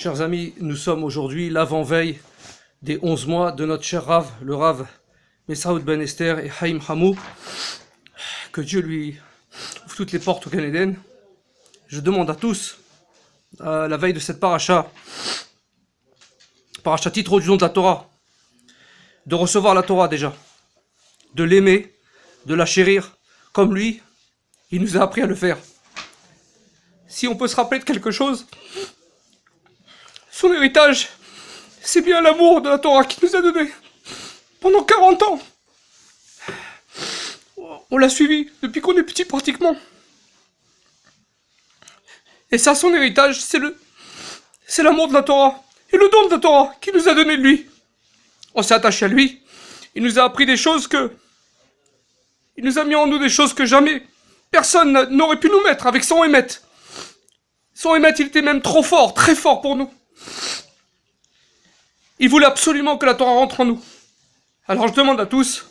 Chers amis, nous sommes aujourd'hui l'avant-veille des 11 mois de notre cher Rav, le Rav Messaoud Ben Esther et Haïm Hamou. Que Dieu lui ouvre toutes les portes au Gan Eden. Je demande à tous, à la veille de cette paracha Yitro du nom de la Torah, de recevoir la Torah déjà, de l'aimer, de la chérir, comme lui, il nous a appris à le faire. Si on peut se rappeler de quelque chose, son héritage, c'est bien l'amour de la Torah qu'il nous a donné pendant 40 ans. On l'a suivi depuis qu'on est petit pratiquement. Et ça, son héritage, c'est l'amour de la Torah et le don de la Torah qu'il nous a donné de lui. On s'est attaché à lui. Il nous a appris des choses il nous a mis en nous des choses que jamais personne n'aurait pu nous mettre avec son émet. Son émet, il était même trop fort, très fort pour nous. Il voulait absolument que la Torah rentre en nous. Alors je demande à tous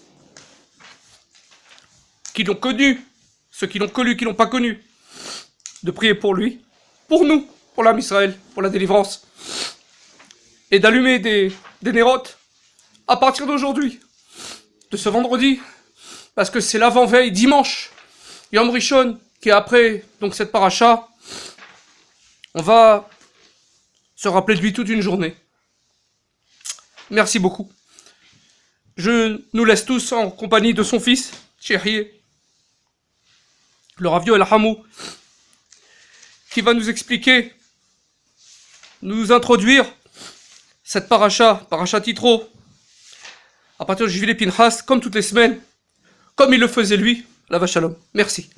qui l'ont connu, ceux qui l'ont connu, qui l'ont pas connu, de prier pour lui, pour nous, pour l'âme Israël, pour la délivrance, et d'allumer des nérotes à partir d'aujourd'hui, de ce vendredi, parce que c'est l'avant-veille, dimanche, Yom Rishon, qui est après donc cette paracha. On va se rappeler de lui toute une journée. Merci beaucoup. Je nous laisse tous en compagnie de son fils, Chéri, le Rav Yoel Hamou, qui va nous expliquer, nous introduire cette paracha Yitro, à partir de Jubilé Pinchas, comme toutes les semaines, comme il le faisait lui, la vache shalom. Merci.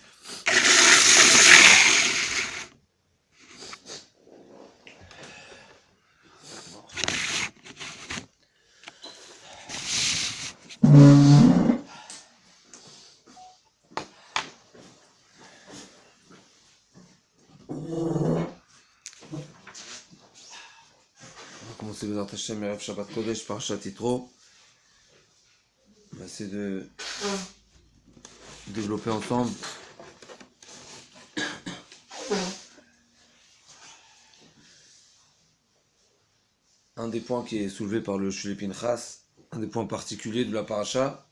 Commencer Bezrat Hashem Erev Shabbat Kodesh Parashat Yitro. On va essayer de développer ensemble un des points qui est soulevé par le Shulé Pinchas, un des points particuliers de la paracha.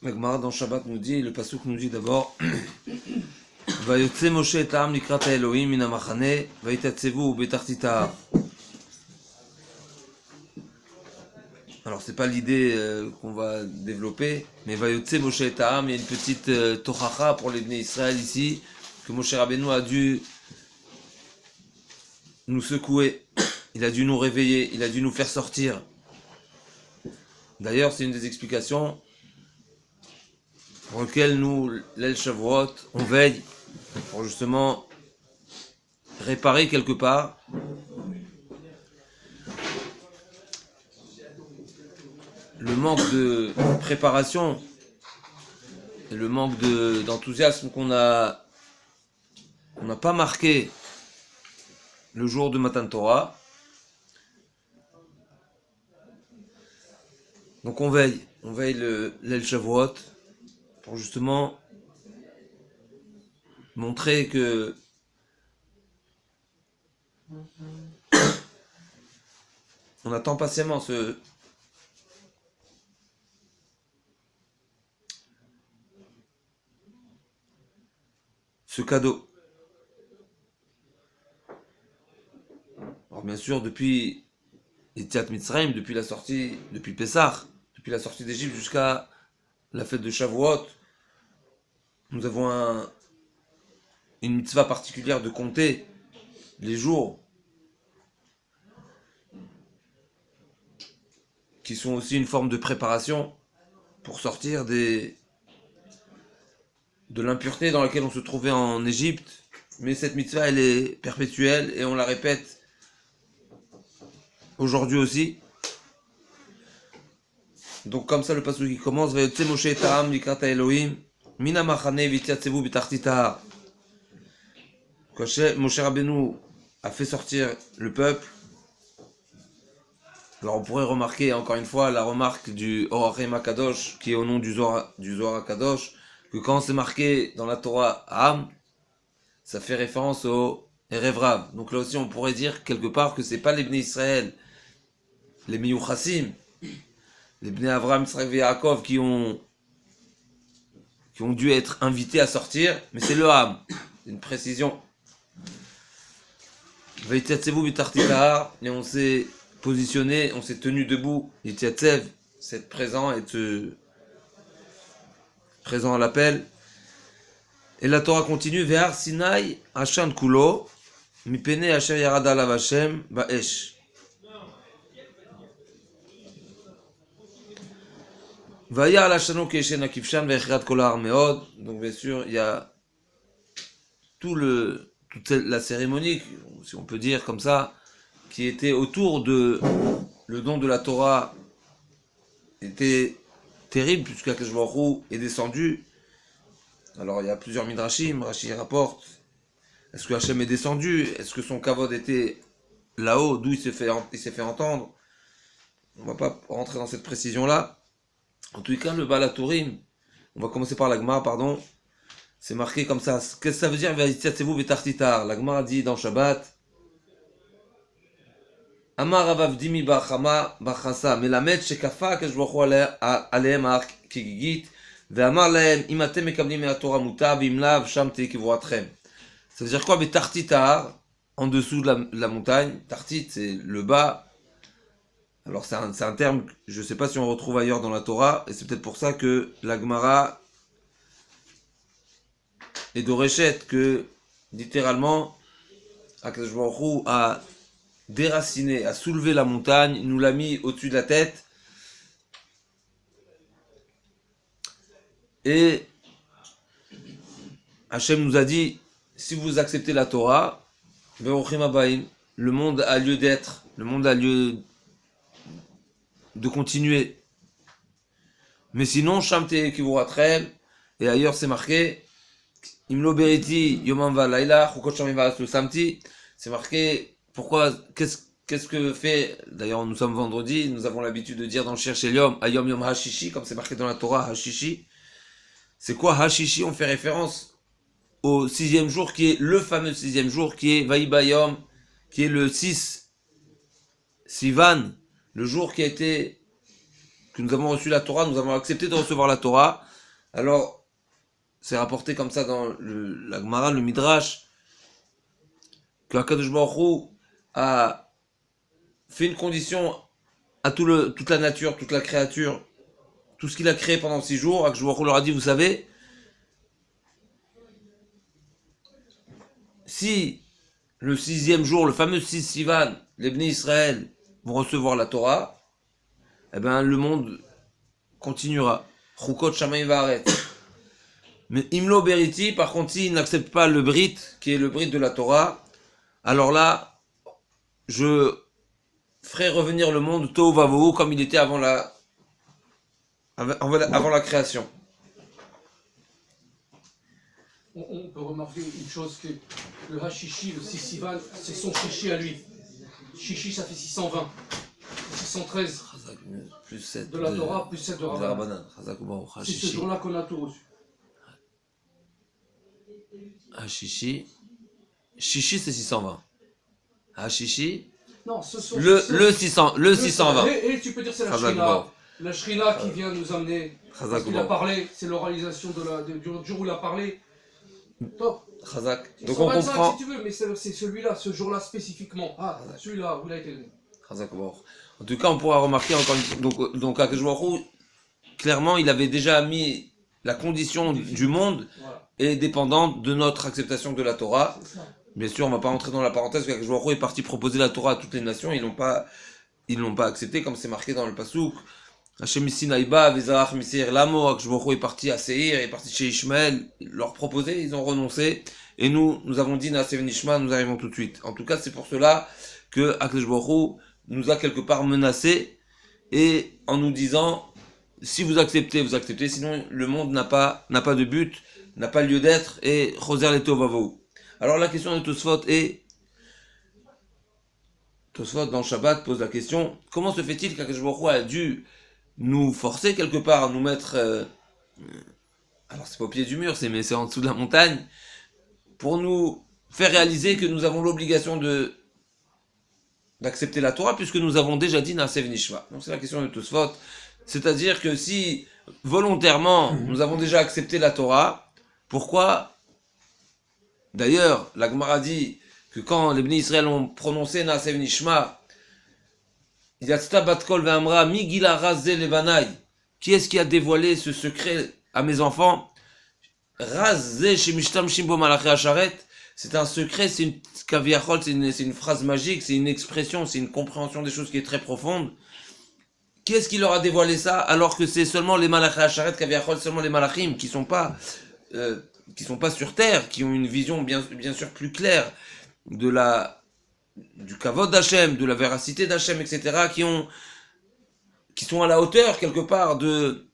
La Gemara dans Shabbat nous dit, le pasuk nous dit d'abord Vayotse Moshe et Ta'am likrat Elohim min hamachane vayitatzevu betartit ha'ar. Alors c'est pas l'idée qu'on va développer, mais Vayotse Moshe et Ta'am, il y a une petite tochacha pour les Bnei Israël ici, que Moshe Rabbeinu a dû nous secouer, il a dû nous réveiller, il a dû nous faire sortir. D'ailleurs c'est une des explications pour lequel nous, l'El Shavuot, on veille pour justement réparer quelque part le manque de préparation et le manque d'enthousiasme qu'on n'a pas marqué le jour de Matan Torah. Donc on veille l'El Shavuot pour justement montrer que on attend patiemment ce cadeau. Alors bien sûr, depuis Yetziat Mitzrayim, depuis Pessah, depuis la sortie d'Égypte jusqu'à la fête de Shavuot, nous avons une mitzvah particulière de compter les jours qui sont aussi une forme de préparation pour sortir de l'impureté dans laquelle on se trouvait en Égypte. Mais cette mitzvah, elle est perpétuelle et on la répète aujourd'hui aussi. Donc comme ça le passage qui commence, Vayotse Moshe et Ta'am likrata Elohim, mina machane v'yatsevu b'tartit ha'ar. Quand Moshe Rabbeinu a fait sortir le peuple, alors on pourrait remarquer encore une fois la remarque du Orachem HaKadosh, qui est au nom du Zohar HaKadosh, que quand c'est marqué dans la Torah Am, ça fait référence au Erev Rav. Donc là aussi on pourrait dire quelque part que c'est pas les Bnei Israël, les Miyuchasim, les Bnei Avraham, Yitzhak et Yaakov qui ont dû être invités à sortir, mais c'est le Ham, une précision. Et on s'est positionné, on s'est tenu debout, Yitiatsev, c'est être présent, être présent à l'appel. Et la Torah continue, Ve'ar Sinai, Hashan Kulo, Mipene Asher Yarada Alav Hashem, Ba'esh. Vayar Lashano Keshen Akifshan, Ve'echrat Kolar Meod. Donc bien sûr, il y a toute la cérémonie, si on peut dire comme ça, qui était autour de le don de la Torah, était terrible, puisque Akadosh Baruch Hu est descendu. Alors il y a plusieurs midrashim, Rashi rapporte, est-ce que Hachem est descendu, est-ce que son kavod était là-haut, d'où il s'est fait entendre. On va pas rentrer dans cette précision-là. En tout cas, le Baal HaTurim, on va commencer par la Gemara, pardon, c'est marqué comme ça. Qu'est-ce que ça veut dire, Vayitziatzevu v'tartitar? La Gemara dit dans Shabbat, Amar Avavdimi Bachama Bachasa, Melamed Shekafa Akadosh Baruch Hu Alehem Har Kigigit, Ve'amar Lahem Im Atem Mekablim Me'atorah Mutar V'im Lav Sham Tei Kivuratrem. Ça veut dire quoi, V'tartitar, en dessous de la montagne? Tartit, c'est le bas. Alors c'est un terme, je ne sais pas si on retrouve ailleurs dans la Torah, et c'est peut-être pour ça que la Gemara est d'Orechet, que littéralement, Akadosh Baruch Hu a déraciné, a soulevé la montagne, nous l'a mis au-dessus de la tête, et Hachem nous a dit, si vous acceptez la Torah, le monde a lieu d'être, le monde a lieu de continuer. Mais sinon, Shamte Kivuratrem, et ailleurs c'est marqué, Imlo Beriti Yomam Va Laila, Chukot Shamim Va le Samti, c'est marqué, pourquoi, qu'est-ce que fait, d'ailleurs nous sommes vendredi, nous avons l'habitude de dire dans le Shir Shel Yom, Ayom Yom Hashishi, comme c'est marqué dans la Torah, Hashishi. C'est quoi Hashishi? On fait référence au 6e jour, qui est le fameux 6e jour, qui est Vaïbayom, qui est le 6 Sivan, le jour que nous avons reçu la Torah, nous avons accepté de recevoir la Torah. Alors, c'est rapporté comme ça dans la Gemara, le Midrash, que Akadosh Baruch Hu a fait une condition à toute la nature, toute la créature, tout ce qu'il a créé pendant 6 jours. Akadosh Baruch Hu leur a dit, vous savez, si le 6e jour, le fameux 6 Sivan, les Bnei Israël vont recevoir la Torah, eh bien le monde continuera. Chukot Shamayim Va'aretz. Mais Imlo Beriti, par contre, s'ils n'acceptent pas le Brit, qui est le Brit de la Torah, alors là, je ferai revenir le monde Tohu Vavohu comme il était avant la création. On peut remarquer une chose, que le Hashishi, le Sissivan, c'est son chichi à lui. Chichi, ça fait 620. 613 plus 7 de la Torah, plus 7 de Rabbanan. C'est ce jour-là qu'on a tout reçu. Hashishi. Chichi, c'est 620. Hashishi. Non, le 620. Et tu peux dire c'est la Shrina. La Shrina qui vient nous amener. Il a parlé, c'est l'oralisation du jour où il a parlé. Chazak. Donc on comprend. Si tu veux, mais c'est celui-là, ce jour-là spécifiquement. Ah, celui-là où il a été donné. En tout cas, on pourra remarquer encore une fois. Donc Akadosh Baruch Hu, clairement, il avait déjà mis la condition du monde est dépendante de notre acceptation de la Torah. Bien sûr, on ne va pas rentrer dans la parenthèse que Akadosh Baruch Hu est parti proposer la Torah à toutes les nations. Ils l'ont pas accepté, comme c'est marqué dans le Passouk. Hachem Sinaïba, Vezarach Misir Lamo, Akadosh Baruch Hu est parti à Seir, est parti chez Ishmael, leur proposer, ils ont renoncé. Et nous avons dit Naasev Nishma, nous arrivons tout de suite. En tout cas, c'est pour cela que Akadosh Baruch Hu nous a quelque part menacés, et en nous disant, si vous acceptez, vous acceptez, sinon le monde n'a pas de but, n'a pas lieu d'être, et Choser les Tovavo. Alors la question de Tosfot est, Tosfot dans Shabbat pose la question, comment se fait-il qu'Akadosh Baruch Hu a dû nous forcer quelque part à nous mettre, alors c'est pas au pied du mur, mais c'est en dessous de la montagne, pour nous faire réaliser que nous avons l'obligation d'accepter la Torah, puisque nous avons déjà dit Naasev Nishma. Donc c'est la question de Tosfot. C'est-à-dire que si volontairement nous avons déjà accepté la Torah, pourquoi d'ailleurs la Gemara dit que quand les Bnei Israël ont prononcé Naasev Nishma, Yatzta Batkol Ve'amra Migila Razé Lebanai, qui est-ce qui a dévoilé ce secret à mes enfants? Razé Shemishtam Shimbo Malaché Asharet, c'est un secret, c'est une kaviachol, c'est une phrase magique, c'est une expression, c'est une compréhension des choses qui est très profonde. Qui est-ce qui leur a dévoilé ça alors que c'est seulement les Malaché Asharet, kaviachol, seulement les Malachim qui sont pas sur terre, qui ont une vision bien sûr plus claire du kavod d'Hachem, de la véracité d'Hachem, etc., qui sont à la hauteur quelque part de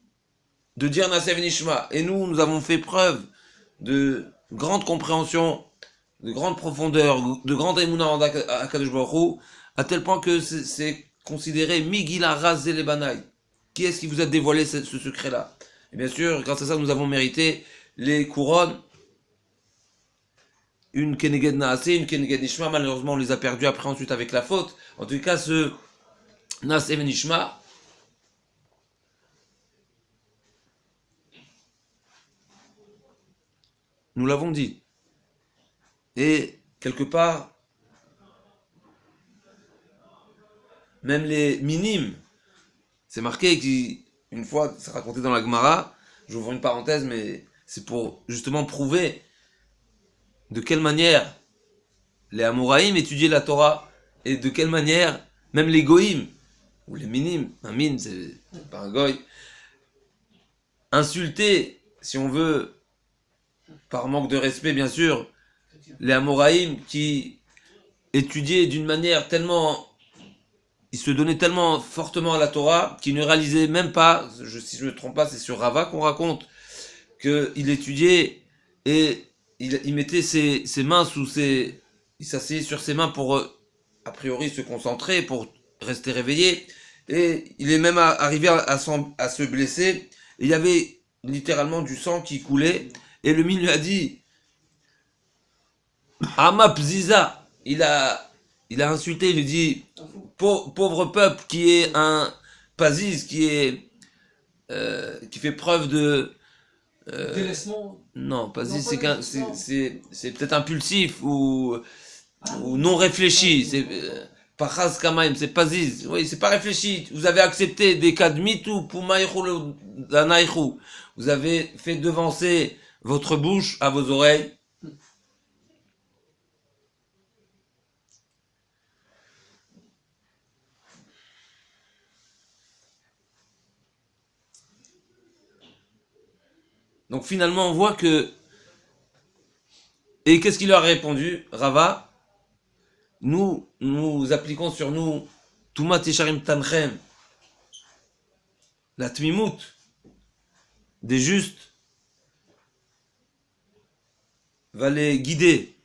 dire Naasev Nishma. Et nous avons fait preuve de grande compréhension, de grande profondeur, de grande émouna en Akadosh Baruch Hu, à tel point que c'est considéré Migila Razé Lebanai. Qui est-ce qui vous a dévoilé ce secret-là? Et bien sûr, grâce à ça, nous avons mérité les couronnes, une Keneged Naaseh, une Keneged Nishma. Malheureusement, on les a perdues après ensuite avec la faute. En tout cas, ce Naasev Nishma, nous l'avons dit. Et quelque part, même les minimes, c'est marqué qu'une fois, c'est raconté dans la Gemara, j'ouvre une parenthèse, mais c'est pour justement prouver de quelle manière les Amoraïm étudiaient la Torah, et de quelle manière même les Goïm, ou les minimes, un mine, c'est pas un Goï, insultaient, si on veut, par manque de respect bien sûr, les Amoraïm qui étudiaient d'une manière tellement, ils se donnaient tellement fortement à la Torah qu'ils ne réalisaient même pas, si je ne me trompe pas, c'est sur Rava qu'on raconte, qu'il étudiait et il mettait ses mains il s'asseyait sur ses mains pour a priori se concentrer, pour rester réveillé, et il est même arrivé à se blesser, et il y avait littéralement du sang qui coulait, et le mine lui a dit Ama Pziza, il a insulté, il lui dit pauvre peuple qui est un Paziz, qui fait preuve de Délaissement. non, Paziz, Non, c'est peut-être impulsif ou non réfléchi, c'est Pachaz Kamaim, c'est Paziz, oui, c'est pas réfléchi, vous avez accepté des cas de mitou pour maïchou danaïchou, vous avez fait devancer votre bouche à vos oreilles. Donc finalement, on voit que... Et qu'est-ce qu'il leur a répondu, Rava? Nous appliquons sur nous Tumat Yesharim Tanchem, la Tmimut des justes va les guider.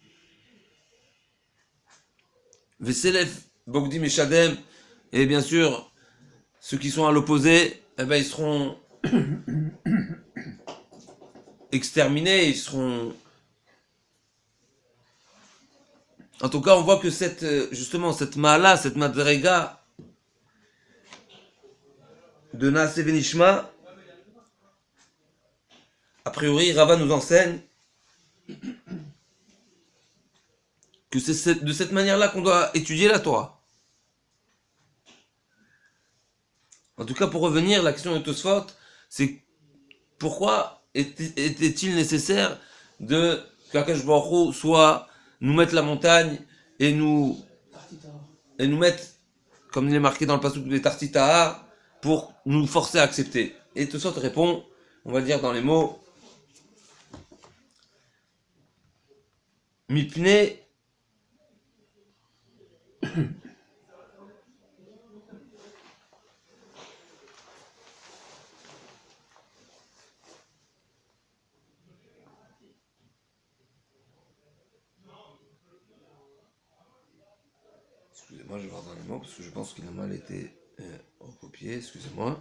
Veselef Bogdim et Shadem, et bien sûr, ceux qui sont à l'opposé, eh ben, ils seront exterminés, ils seront... En tout cas, on voit que cette ma'ala, cette madrega de Naasev Nishma, a priori, Rava nous enseigne que c'est de cette manière-là qu'on doit étudier la Torah. En tout cas, pour revenir, la question de Tosfot, c'est pourquoi était-il nécessaire que Akadosh Baruch Hu soit nous mettre la montagne et nous mettre, comme il est marqué dans le passage des Tartitahar, pour nous forcer à accepter. Et Tosfot répond, on va dire dans les mots, Mipne Excusez-moi, je vais voir dans les mots parce que je pense qu'il a mal été recopié. Excusez-moi.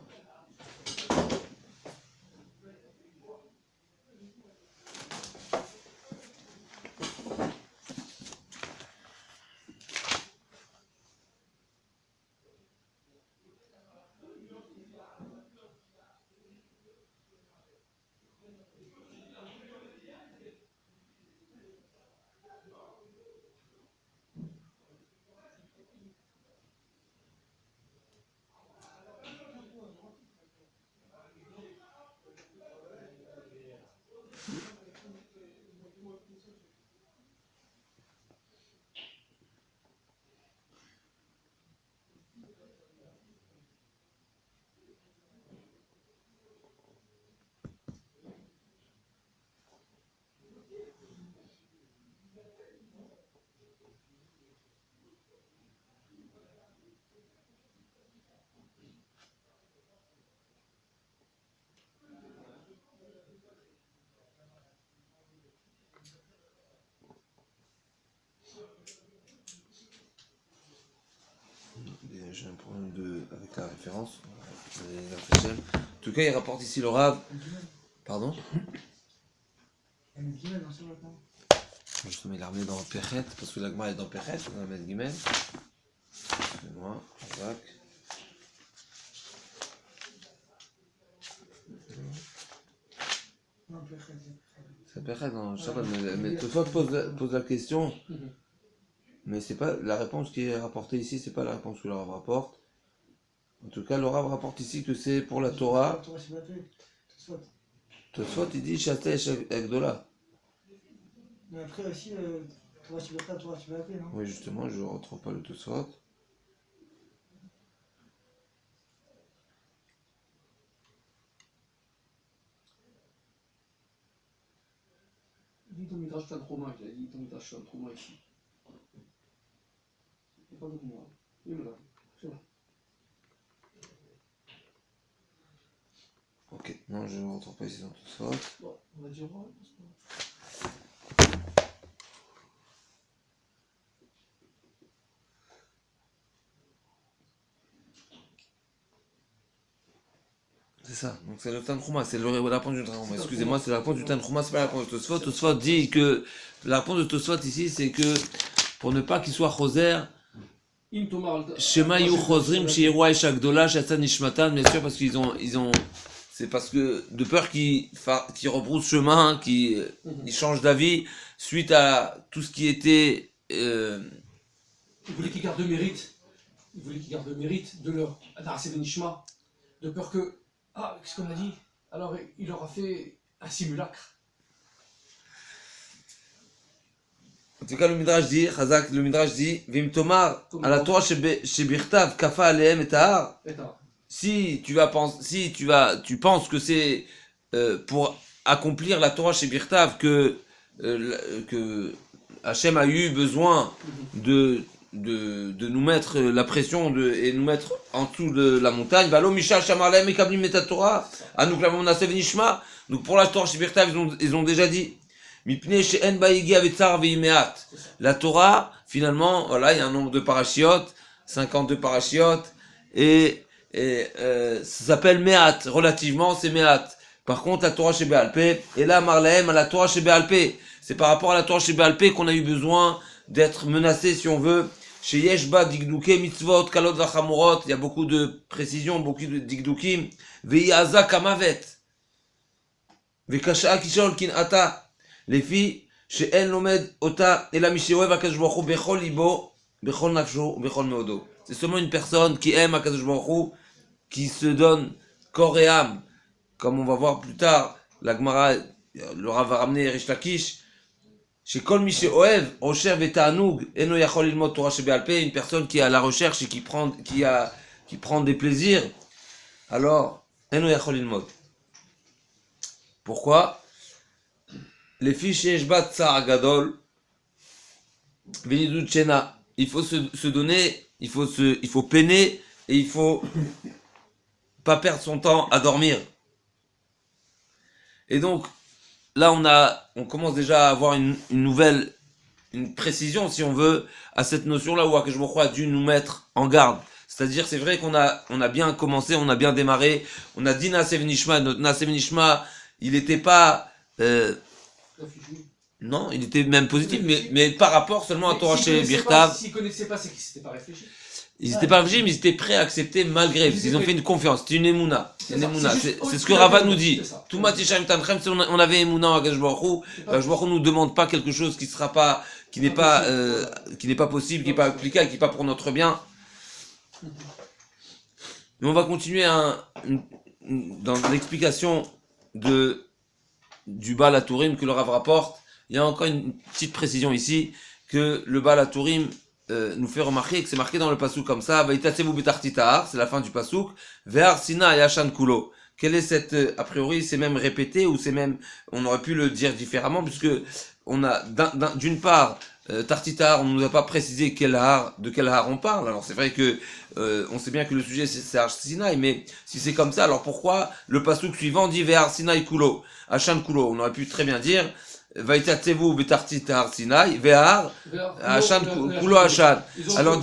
J'ai un problème avec la référence. En tout cas, il rapporte ici le Rav. Pardon? Justement, il l'a remis dans Péchet, parce que l'Agma est dans Péchet, on va mettre Guimel. Excusez-moi, Jacques. C'est Péchet, non, je sais pas, mais toutefois pose la question. Mais c'est pas la réponse qui est rapportée ici, c'est pas la réponse que le Rav rapporte. En tout cas, le Rav rapporte ici que c'est pour la Torah. Tosfot, il dit Chata et Agdola. Mais après aussi, Torah Shibata, Torah Shibata, non? Oui, justement, je ne retrouve pas le Tosfot. Il dit ton midrash Tantroma, il a dit ton midrash Tantroma ici. Il n'y a pas de moi. Il me l'a. C'est là. Ok, non, je ne retrouve pas ici dans Tosfot. Bon, on va dire ouais. C'est ça, donc c'est le Tantrouma, c'est la réponse du Tantrouma. Excusez-moi, c'est la réponse du Tantrouma, c'est pas la réponse de Tosfot. Tosfot dit que la réponse de Tosfot ici, c'est que pour ne pas qu'il soit Choser, Shema Yu Chosrim, Shiirwa et Shagdola, Shatsan Nishmatan, bien sûr, parce qu'ils ont, c'est parce que de peur qu'ils rebroussent chemin, qu'ils changent d'avis suite à tout ce qui était. Il voulait qu'ils gardent le mérite. Il voulait qu'ils gardent le mérite de leur Darasé Benishma. De peur que. Ah, qu'est-ce qu'on a dit? Alors, il leur a fait un simulacre. En tout cas, le Midrash dit, Chazak, le Midrash dit, Vim Tomar, à la Torah Shebirtav, Kafa Alehem et Tahar. Si tu penses que c'est pour accomplir la Torah Shebirtav que Hachem a eu besoin de nous mettre la pression et nous mettre en dessous de la montagne. Valo Misha Shamarlem et Kablim et Torah. Anouk la Monasev Nishma. Donc pour la Torah Shebirtav, ils ont déjà dit. La Torah, finalement, voilà, il y a un nombre de parachiotes, 52 parachiotes, et ça s'appelle Me'at, relativement, c'est Me'at. Par contre, la Torah chez Béalpé, et là, Marlahem, à la Torah chez Béalpé, c'est par rapport à la Torah chez Béalpé qu'on a eu besoin d'être menacé, si on veut. Chez Yeshba, Digduke, Mitzvot, Kalot, Vachamorot, il y a beaucoup de précisions, beaucoup de Digdukim. Veiyaza Kamavet. Vekasha Kishol Kinata. Les filles, chez El Lomed Ota et la Mishéoev Akadosh Baruch Hu Bechol Libo, Bechol Nafsho, Bechol Meodo. C'est seulement une personne qui aime Akadosh Baruch Hu, qui se donne corps et âme, comme on va voir plus tard. La Gemara, le Rav va ramener Rish Lakish. Chez Kol Mishéoev, Rocher Vetanoug, Eno Yachol Ilmod Torah Shebealpe, une personne qui est à la recherche et qui prend des plaisirs. Alors, Eno Yachol Ilmod. Pourquoi? Les fiches Eshbat Tsar Gadol, Venidut Chena, il faut se donner, il faut peiner et il faut pas perdre son temps à dormir. Et donc, là on commence déjà à avoir une nouvelle une précision, si on veut, à cette notion-là où Akadosh Baruch Hu a dû nous mettre en garde. C'est-à-dire, c'est vrai qu'on a bien commencé, on a bien démarré, on a dit Nasev Nishma, notre Nasev Nishma, il n'était pas, non, il était même positif, mais par rapport seulement à Torah chez Birtav. S'ils connaissaient pas, c'est qu'ils s'étaient pas réfléchis. Ils n'étaient pas réfléchis, mais ils étaient prêts à accepter malgré, parce qu'ils ont fait une confiance, c'est une émouna. C'est ce que Rava nous dit. Tout Matishaim Tanchem, si on avait émouna à Akadosh Baruch Hu, Akadosh Baruch Hu nous demande pas quelque chose qui n'est pas possible, qui n'est pas applicable, qui n'est pas pour notre bien. Mais on va continuer dans l'explication du Baal HaTurim que le Rav rapporte. Il y a encore une petite précision ici, que le Baal HaTurim nous fait remarquer que c'est marqué dans le pasuk comme ça, Vaïtatsevu betartitahar, c'est la fin du pasuk, Ve'ar Sina yashan kulo. Quelle est cette, a priori, c'est même répété, ou c'est même, on aurait pu le dire différemment, puisque on a, d'une part, Tartitahar, on ne nous a pas précisé de quel har on parle. Alors c'est vrai que on sait bien que le sujet c'est Har Sinai, mais si c'est comme ça, alors pourquoi le pasuk suivant dit Ve'ar Sinai kulo, Hashan kulo? On aurait pu très bien dire Vaïtatsevu betartitahar Sinai, Ve'ar Hashan kulo Hashan. Alors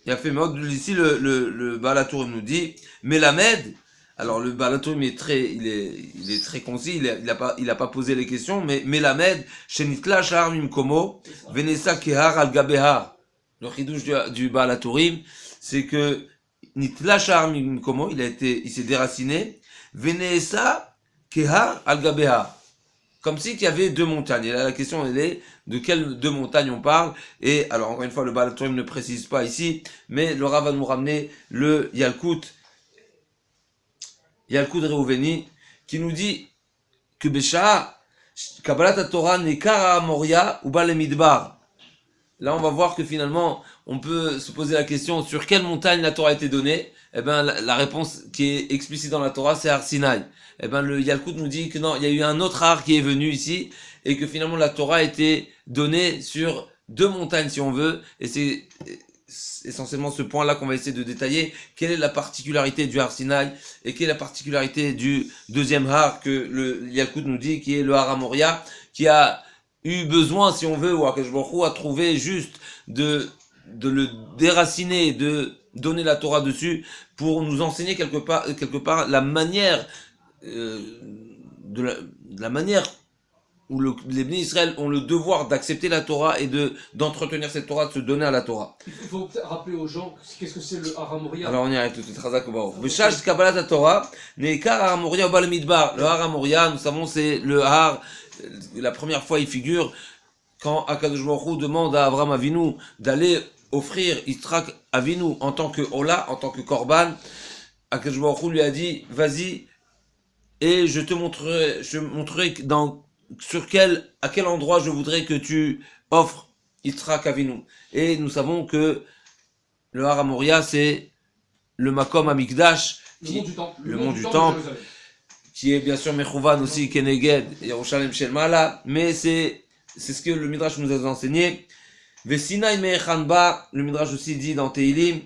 il a fait ici le Baal HaTurim nous dit Melamed. Alors le Baal HaTurim il est très concis, il a pas posé les questions, mais Melamed shenitla shahar mimkomo venesa kehar al gabehar. Le chidouche du Baal HaTurim, c'est que nitla shahar mimkomo, il s'est déraciné, venesa kehar al gabehar. Comme si il y avait deux montagnes. Et là, la question elle est de quelles deux montagnes on parle. Et alors encore une fois, le Baal HaTurim ne précise pas ici, mais le Rav va nous ramener le Yalkut Reuveni, qui nous dit que Besha, Kabbalat Torah Nekara Moria ou Bal Midbar. Là, on va voir que finalement, on peut se poser la question sur quelle montagne la Torah a été donnée. Eh ben, la réponse qui est explicite dans la Torah, c'est Har Sinai. Eh ben, le Yalkut nous dit que non, il y a eu un autre Har qui est venu ici, et que finalement la Torah a été donnée sur deux montagnes, si on veut, et c'est essentiellement ce point-là qu'on va essayer de détailler. Quelle est la particularité du Har Sinai et quelle est la particularité du deuxième Har que le Yalkut nous dit, qui est le Har Moria, qui a eu besoin, si on veut, ou Akadosh Baruch Hu a trouvé juste de le déraciner, de donner la Torah dessus pour nous enseigner quelque part la manière de la manière où les Bnei Israël ont le devoir d'accepter la Torah et d'entretenir cette Torah, de se donner à la Torah. Il faut rappeler aux gens qu'est-ce que c'est le Har Moria. Alors on y arrive tout de suite. Razak Obaor. B'shach Kabbalat Torah, Neikar Har Moria Bal Midbar. Le Har Moria, nous savons, c'est le Har. La première fois, il figure quand Akadosh Baruch Hu demande à Avraham Avinu d'aller offrir Yitzhak Avinu en tant que Ola, en tant que Korban. Akadosh Baruch Hu lui a dit, vas-y, et je te montrerai à quel endroit je voudrais que tu offres Yitzhak Avinu. Et nous savons que le Har Moria, c'est le Makom Amikdash, le mont du temple, qui est bien sûr Mechouvan aussi, Keneged, Yerushalem Shel Mala, mais c'est ce que le Midrash nous a enseigné. Vesinai Me'echanba, le Midrash aussi dit dans Teilim.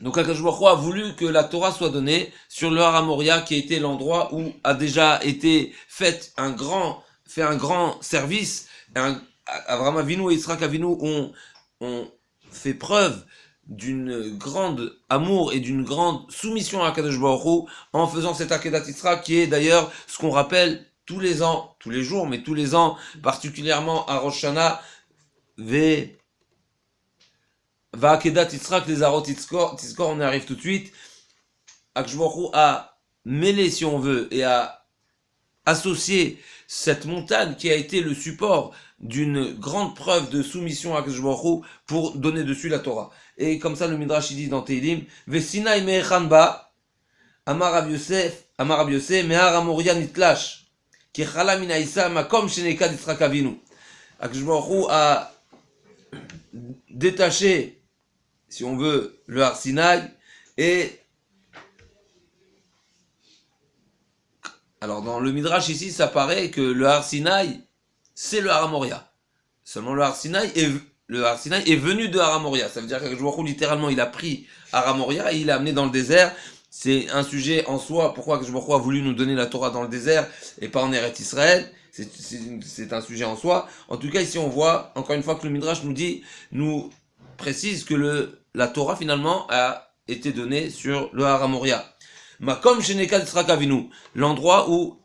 Donc Akadosh Baruch Hu a voulu que la Torah soit donnée sur le Har Moria, qui était l'endroit où a déjà été fait un grand service. Avraham Avinu et Yitzhak Avinu ont fait preuve d'une grande amour et d'une grande soumission à Akadosh Baruch Hu en faisant cet Akedat Yitzhak, qui est d'ailleurs ce qu'on rappelle tous les ans, tous les jours, mais tous les ans, particulièrement à Rosh Hashanah, Va'akedat Yitzhak, les Arot Tizkor, on y arrive tout de suite. Akadosh Baruch Hu a mêlé, si on veut, et a associé cette montagne qui a été le support d'une grande preuve de soumission à Akadosh Baruch Hu pour donner dessus la Torah. Et comme ça, le Midrash dit dans Teilim, Vesinai me'echanba, Amar Rav Yosef, Mehar Moria nitlash, ki chala min ha'isa makom shenekad Yitzhak Avinu. Akadosh Baruch Hu a détaché, si on veut, le Har Sinai, et alors dans le Midrash ici, ça paraît que le Har Sinai, c'est le Har Moria. Seulement le Har Sinai est venu de Har Moria. Ça veut dire que littéralement, il a pris Har Moria et il l'a amené dans le désert. c'est un sujet en soi. Pourquoi Akadosh Baruch Hu a voulu nous donner la Torah dans le désert et pas en Eretz Israël? C'est un sujet en soi. En tout cas, ici, on voit, encore une fois, que le Midrash nous précise que la Torah, finalement, a été donnée sur le Har HaMoria. Makom Shenekad Yitzhak Avinu, l'endroit où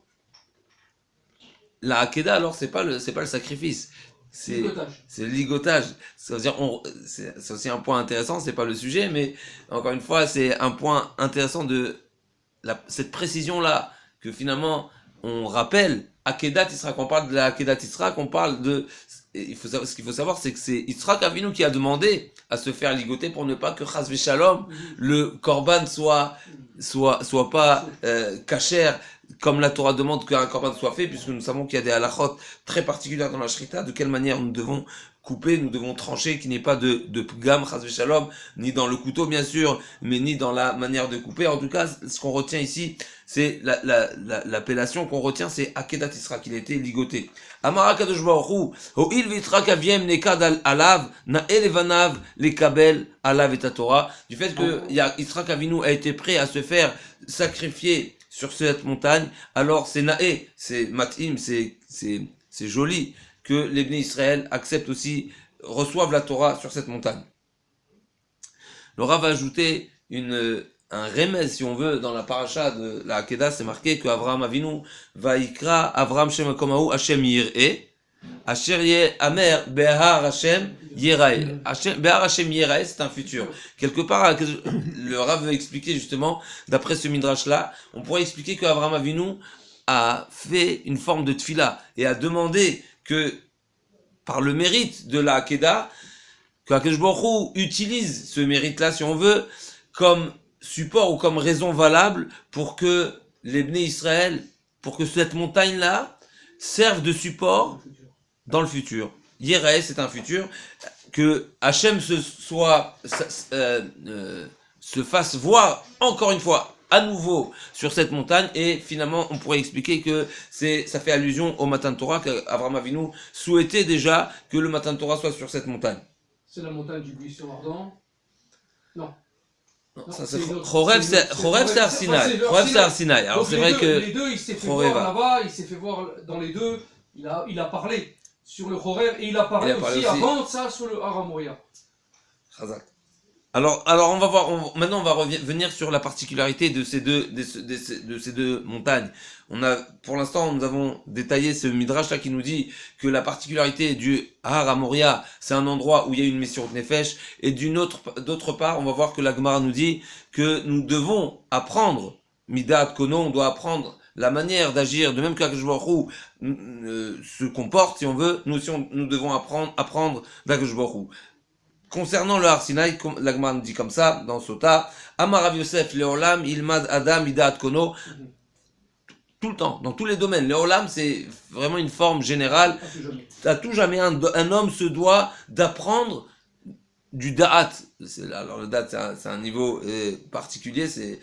la Hakeda, alors, c'est pas le sacrifice. C'est le ligotage. C'est-à-dire, c'est aussi un point intéressant, c'est pas le sujet, mais encore une fois, c'est un point intéressant de cette précision-là, que finalement, on rappelle, Akedat Yitzhak, on parle de la Akedat Yitzhak, on parle de, ce qu'il faut savoir, c'est que c'est Yitzhak Avinu qui a demandé à se faire ligoter pour ne pas que Chas V'Shalom, le Korban soit pas kasher, comme la Torah demande qu'un korban soit fait, puisque nous savons qu'il y a des halachot très particulières dans la shrita, de quelle manière nous devons couper, nous devons trancher, qu'il n'y ait pas de pgam, chas v'shalom, ni dans le couteau bien sûr, mais ni dans la manière de couper. En tout cas, ce qu'on retient ici, c'est l'appellation qu'on retient, c'est Akedat Yitzhak, qu'il a été ligoté. Amara Kadosh Baruch Hu, Ho'il v'Yitzhak aviem nekad alav, na'e levanav lekabel alav et Torah, du fait que Yitzhak Avinu a été prêt à se faire sacrifier sur cette montagne, alors c'est naé, c'est matim, c'est joli que les Bnei Israël acceptent aussi, reçoivent la Torah sur cette montagne. Le Rav va ajouter un remède, si on veut, dans la paracha de la Hakeda, c'est marqué que Avraham Avinu va ikra Avraham Shem Komahu Hashem Yir'e, Asher Ye Amer Behar Hashem Yerae. Behar Hashem Yerae, c'est un futur. Quelque part, le Rav veut expliquer justement, d'après ce midrash-là, on pourrait expliquer que Avraham Avinu a fait une forme de tfila et a demandé que, par le mérite de la Hakeda, que Akadosh Baruch Hu utilise ce mérite-là, si on veut, comme support ou comme raison valable pour que les Bnei Israël, pour que cette montagne-là serve de support dans le futur. Yerae, c'est un futur, que Hachem se fasse voir encore une fois à nouveau sur cette montagne, et finalement on pourrait expliquer que ça fait allusion au Matan Torah, qu'Avraham Avinu souhaitait déjà que le Matan Torah soit sur cette montagne. C'est la montagne du buisson ardent? Non. Non, ça c'est Chorev, c'est Har Sinaï. Chorev, c'est Har Sinaï. Alors c'est vrai que les deux, il s'est fait voir là-bas, il s'est fait voir dans les deux, il a parlé sur le Chorev, et il a parlé aussi avant ça sur le Har HaMoria. Chazak. Alors on va voir, maintenant on va revenir sur la particularité de ces deux montagnes. Pour l'instant, nous avons détaillé ce midrash là qui nous dit que la particularité du Har HaMoria, c'est un endroit où il y a une Messirut Nefesh, et d'autre part, on va voir que la Gemara nous dit que nous devons apprendre Midat Kono, on doit apprendre la manière d'agir, de même qu'Akadosh Baruch Hu se comporte, si on veut, nous aussi nous devons apprendre d'Akadosh Baruch Hu. Concernant le Har Sinaï, la Gemara nous dit comme ça, dans Sota, Amar Rav Yosef, Leolam, Ilmad Adam, Midat Kono, tout le temps, dans tous les domaines. Leolam, c'est vraiment une forme générale. À tout jamais, un homme se doit d'apprendre du Da'at. Alors le Da'at, c'est un niveau particulier, c'est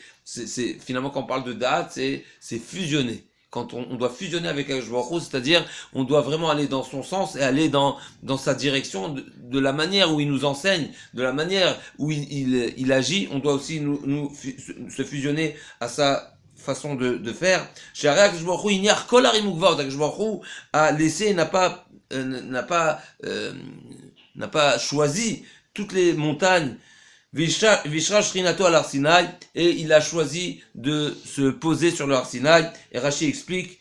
finalement quand on parle de Da'at, c'est fusionner. Quand on doit fusionner avec Akadosh Baruch Hu, c'est-à-dire on doit vraiment aller dans son sens et aller dans sa direction, de la manière où il nous enseigne, de la manière où il agit, on doit aussi se fusionner à sa façon de faire. Chez Akadosh Baruch Hu, il n'y a kol harim ugvaot. Akadosh Baruch Hu a laissé, n'a pas choisi toutes les montagnes. Vishra Shrinato al Har Sinaï, et il a choisi de se poser sur le Har Sinaï. Et Rashi explique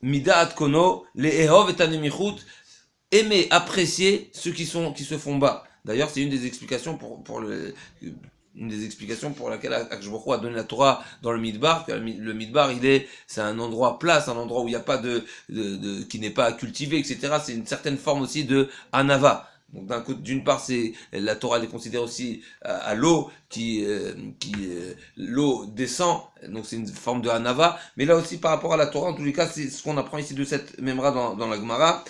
Midat Kono, les Ehov et Anemichut, aimer, apprécier ceux qui se font bas. D'ailleurs, c'est une des explications pour laquelle Akadosh Baruch Hu a donné la Torah dans le Midbar. Le Midbar, c'est un endroit plat, c'est un endroit où il n'y a pas qui n'est pas cultivé, etc. C'est une certaine forme aussi de Anava. Donc d'une part, la Torah est considérée aussi à l'eau, l'eau descend, donc c'est une forme de Hanava, mais là aussi par rapport à la Torah, en tous les cas, c'est ce qu'on apprend ici de cette Memra dans la Gemara,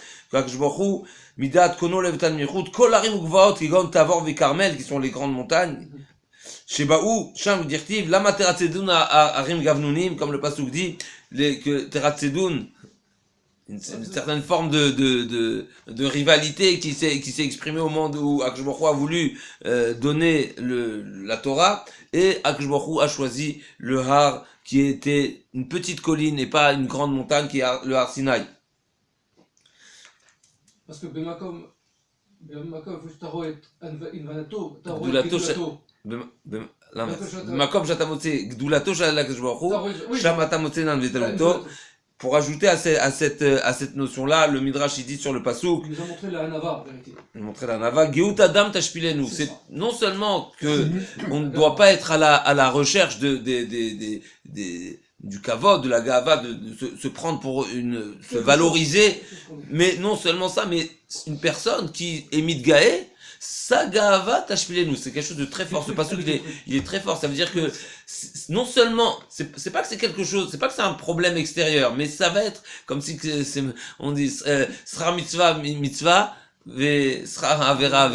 Midat Kono Levetan Michut, Kol Harim Ugvaot, Kigon Tavor Vekarmel, qui sont les grandes montagnes, Shebaou, Sham Dirtiv, Lama Teratzedoun Harim Gavnunim, comme le Pasuk dit, que Teratzedoun, une certaine forme de rivalité qui s'est exprimée au moment où Akadosh Baruch Hu a voulu donner la Torah, Et Akadosh Baruch Hu a choisi le Har qui était une petite colline et pas une grande montagne qui est le Har Sinaï. parce que במקום, איפה שאתה רואה את ענוותו, אתה רואה את גדולתו גדולתו. למה? במקום שאתה מוצא גדולתו של הקדוש ברוך הוא, oui. שם אתה מוצא ענוותו. Pour ajouter à cette notion-là, le Midrash il dit sur le Passouk, Il nous a montré la Hanava, en vérité. il montrait la Nava, Geut Adam Tashpilenu. C'est non seulement que on ne doit pas être à la recherche du kavod, de la gava, de se prendre pour se valoriser, mais non seulement ça, mais une personne qui est mitgaé, sa gava tashpilenu, c'est quelque chose de très fort. Ce passage il est très fort. Ça veut dire que non seulement, c'est pas que c'est quelque chose, c'est pas que c'est un problème extérieur, mais ça va être comme si on dit sera mitzvah, sera avera.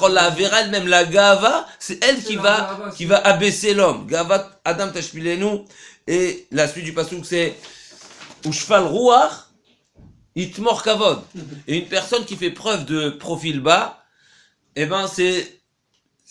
La avera elle-même, la gava, c'est elle qui va abaisser l'homme. Gava adam tashpilenu. Et la suite du pasuk c'est Ushfal ruach itmor kavod. Et une personne qui fait preuve de profil bas, eh ben c'est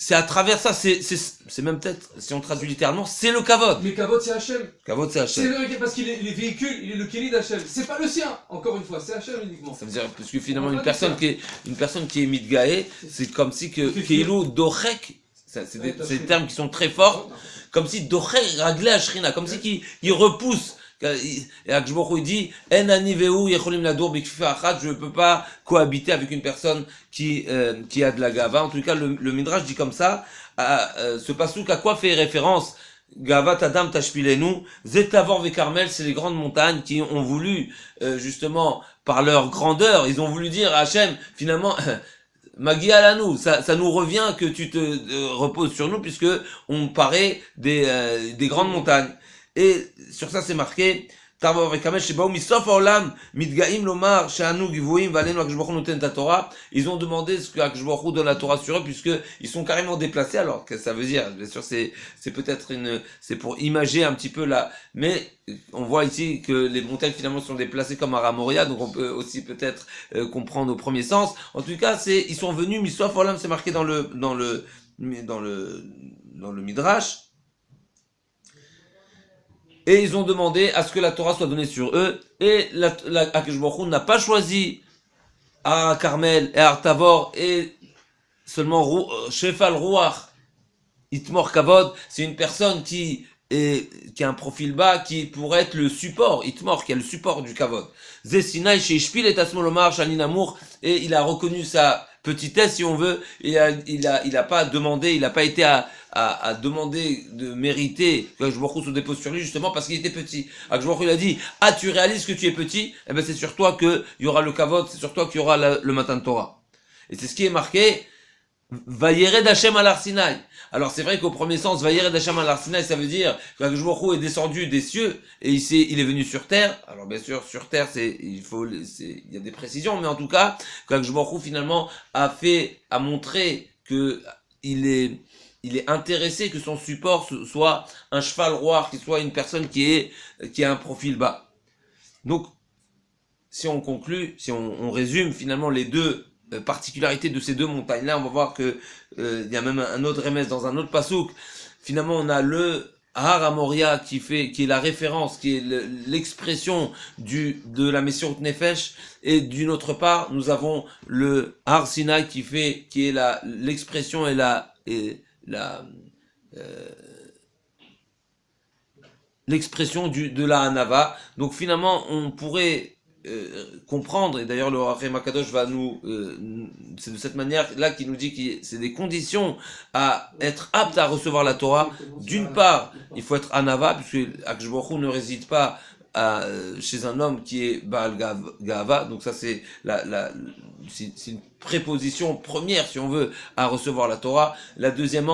à travers ça, c'est même peut-être, si on traduit littéralement, c'est le kavod. Mais Kavod c'est Hachem. Kavod c'est C'est Hachem. le, parce qu'il est les véhicules, il est le Kéli d'Hachem. C'est pas le sien, encore une fois, c'est Hachem uniquement. Ça veut dire parce que finalement une personne qui est mitgaé, c'est comme si que Keilou Dorek, c'est des termes qui sont très forts, comme si Dorek raglé Ashrina, comme si il repousse. Et Akadosh Baruch Hu il dit En ani vehu yecholim ladur bikfifa achat, je ne peux pas cohabiter avec une personne qui a de la gava. En tout cas, le Midrash dit comme ça. Ce pasuk à quoi fait référence? Gavat Adam Tashpilenu, Zetavor ve Carmel, c'est les grandes montagnes qui ont voulu justement par leur grandeur, ils ont voulu dire à Hachem finalement. Magi Alanou, ça nous revient que tu te reposes sur nous puisque on paraît des grandes montagnes. Et sur ça c'est marqué Tarvav vekamesh shebaou misof haolam mitgaim lomar she'anu givuim v'aleinu Akadosh Baruch Hu noten ta Torah. Ils ont demandé ce que Akadosh Baruch Hu donne la Torah sur eux puisque ils sont carrément déplacés. Alors qu'est-ce que ça veut dire? Bien sûr c'est peut-être c'est pour imager un petit peu là, mais on voit ici que les montagnes finalement sont déplacées comme à Ramoria, donc on peut aussi peut-être comprendre au premier sens. En tout cas ils sont venus misof haolam, c'est marqué dans le Midrash. Et ils ont demandé à ce que la Torah soit donnée sur eux. Et Akadosh Baruch Hu n'a pas choisi à Carmel et à Tavor et seulement Shefal Ruach Itmor Kavod. C'est une personne qui a un profil bas, qui pourrait être le support, Itmor, qui est le support du Kavod. Zesinai Sheishpil et Asmolomar Shalinamour. Et il a reconnu sa petitesse, si on veut, et il a pas demandé, il n'a pas été à demander de mériter que Akadosh Baruch Hu se dépose sur lui justement parce qu'il était petit. Akadosh Baruch Hu il a dit tu réalises que tu es petit, eh ben c'est sur toi que il y aura le kavod, c'est sur toi qu'il y aura le matin de Torah. Et c'est ce qui est marqué Vayered Hashem al Har Sinaï. Alors c'est vrai qu'au premier sens Vayered Hashem al Har Sinaï, ça veut dire que Akadosh Baruch Hu est descendu des cieux et il est venu sur terre. Alors bien sûr sur terre il y a des précisions, mais en tout cas Akadosh Baruch Hu finalement a montré que il est intéressé que son support soit un cheval roi, qu'il soit une personne qui a un profil bas. Donc, si on conclut, si on résume finalement les deux particularités de ces deux montagnes-là, on va voir que il y a même un autre remède dans un autre pasouk. Finalement, on a le Har Amoria qui est la référence, qui est l'expression de la Messirut Nefesh, et d'une autre part, nous avons le Har Sinai qui est l'expression et l'expression de la Hanava. Donc finalement on pourrait comprendre, et d'ailleurs le Rachem Akadosh va c'est de cette manière là qu'il nous dit que c'est des conditions à être apte à recevoir la Torah. D'une part il faut être Hanava puisque Akadosh Baruch Hu ne réside pas chez un homme qui est Baal Gava, donc ça c'est c'est une préposition première si on veut à recevoir la Torah. Le deuxième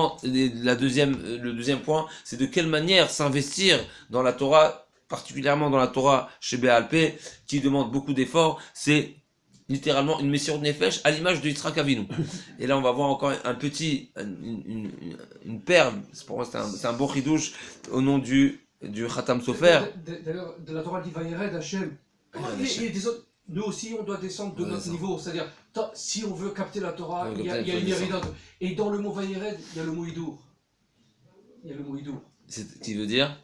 point, c'est de quelle manière s'investir dans la Torah, particulièrement dans la Torah chez Béal Pé, qui demande beaucoup d'efforts. C'est littéralement une Messirut Nefesh à l'image de Yitzhak Avinu. Et là on va voir encore une perle. Pour moi c'est un beau chidouche au nom du Khatam Sofer. D'ailleurs, de la Torah dit Vayered Hashem. Nous aussi, on doit descendre de notre niveau. C'est-à-dire, si on veut capter la Torah, il y a une Yerida. Et dans le mot Vayered, il y a le mot Hidour. Il y a le mot hidour. Qui veut dire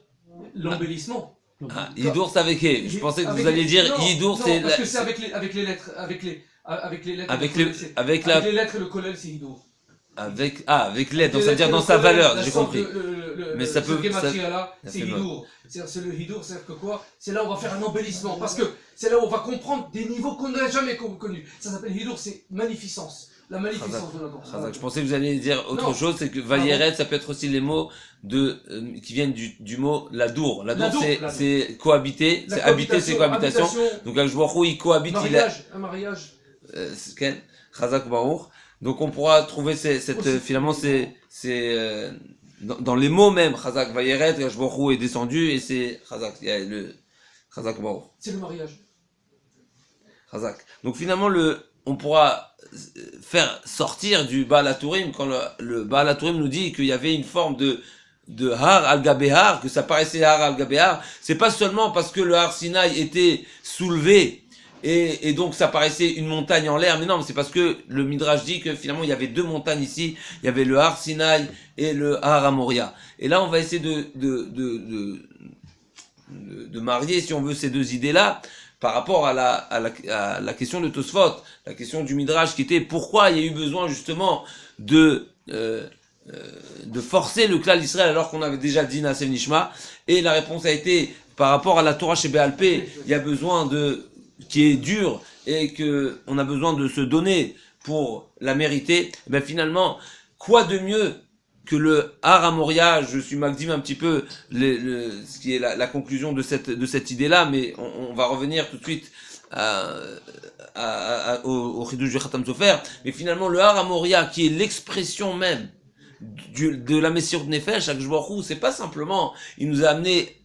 L'embellissement. ah, Hidour, c'est avec E. Je pensais que vous Avec alliez les- dire non, Hidour, non, c'est parce la- que c'est avec les lettres, avec les lettres. avec le le, collèle, c'est- avec la, avec les lettres et le collèle, c'est hidour. avec l'aide, donc Les ça veut dire lettres et dans le sa collèle, valeur, la j'ai sorte compris. Mais ça peut- ce gematria-là, ça c'est fait mal. hidour. C'est le hidour, c'est-à-dire que quoi? C'est là où on va faire un embellissement, parce que c'est là où on va comprendre des niveaux qu'on n'a jamais connus. Ça s'appelle hidour, c'est magnificence. La magnificence de la danse. Razak, je pensais que vous alliez dire autre Non. chose, c'est que Vayeret, ça peut être aussi les mots qui viennent du mot la dour. La La dour, dour, c'est cohabiter, La c'est habiter, c'est cohabitation. Donc Akjbourou, il cohabite, mariage, un mariage. c'est quel Razak Baour. Donc on pourra trouver cette Aussi. finalement dans les mots même, Razak Vayeret, Akjbourou est descendu et c'est Razak, il y a le Razak Baour. C'est le mariage. Razak. Donc finalement on pourra faire sortir du Baal HaTurim quand le Baal HaTurim nous dit qu'il y avait une forme de Har al-Gabé Har, que ça paraissait Har al-Gabé Har, c'est pas seulement parce que le Har Sinaï était soulevé et donc ça paraissait une montagne en l'air, mais non, c'est parce que le Midrash dit que finalement il y avait deux montagnes ici, il y avait le Har Sinaï et le Har Amoria. Et là on va essayer de marier, si on veut, ces deux idées-là par rapport à la question de Tosfot, la question du Midrash qui était pourquoi il y a eu besoin justement de forcer le Klal Israël alors qu'on avait déjà dit Nasev Nishma, et la réponse a été par rapport à la Torah chez Béal P, il y a besoin qui est dur et que on a besoin de se donner pour la mériter. Et ben finalement, quoi de mieux que le Har Amoria, je suis magdim un petit peu ce qui est la conclusion de cette idée-là, mais on va revenir tout de suite au Chidouche du Khatam Sofer. Mais finalement, le Har Amoria, qui est l'expression même de la Messire de Nefesh, Akjbourou, c'est pas simplement, il nous a amené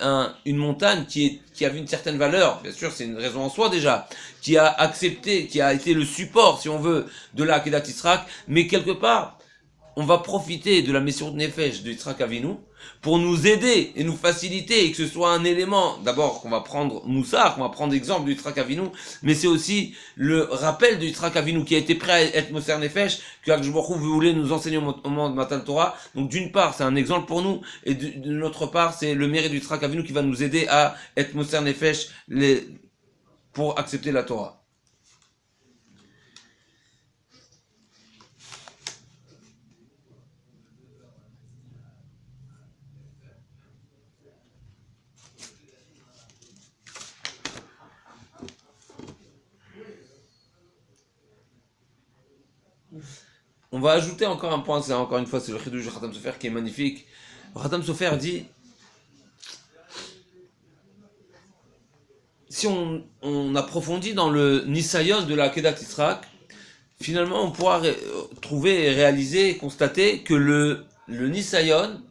une montagne qui avait une certaine valeur, bien sûr, c'est une raison en soi déjà, qui a accepté, qui a été le support, si on veut, de la Akedat Yitzhak, mais quelque part, on va profiter de la mission de Nefesh de Yitzhak Avinu pour nous aider et nous faciliter et que ce soit un élément, d'abord qu'on va prendre Moussar, qu'on va prendre exemple de Yitzhak Avinu, mais c'est aussi le rappel de Yitzhak Avinu qui a été prêt à être Moser Nefesh, que Akjbourou voulait nous enseigner au moment de Matan Torah. Donc d'une part, c'est un exemple pour nous, et de l'autre part, c'est le mérite de Yitzhak Avinu qui va nous aider à être Moser Nefesh pour accepter la Torah. On va ajouter encore un point, c'est encore une fois, c'est le Chidouche du Khatam Sofer qui est magnifique. Le Khatam Sofer dit, si on approfondit dans le Nisayon de la Kedat Yitzhak, finalement on pourra trouver et réaliser et constater que le Nisayon,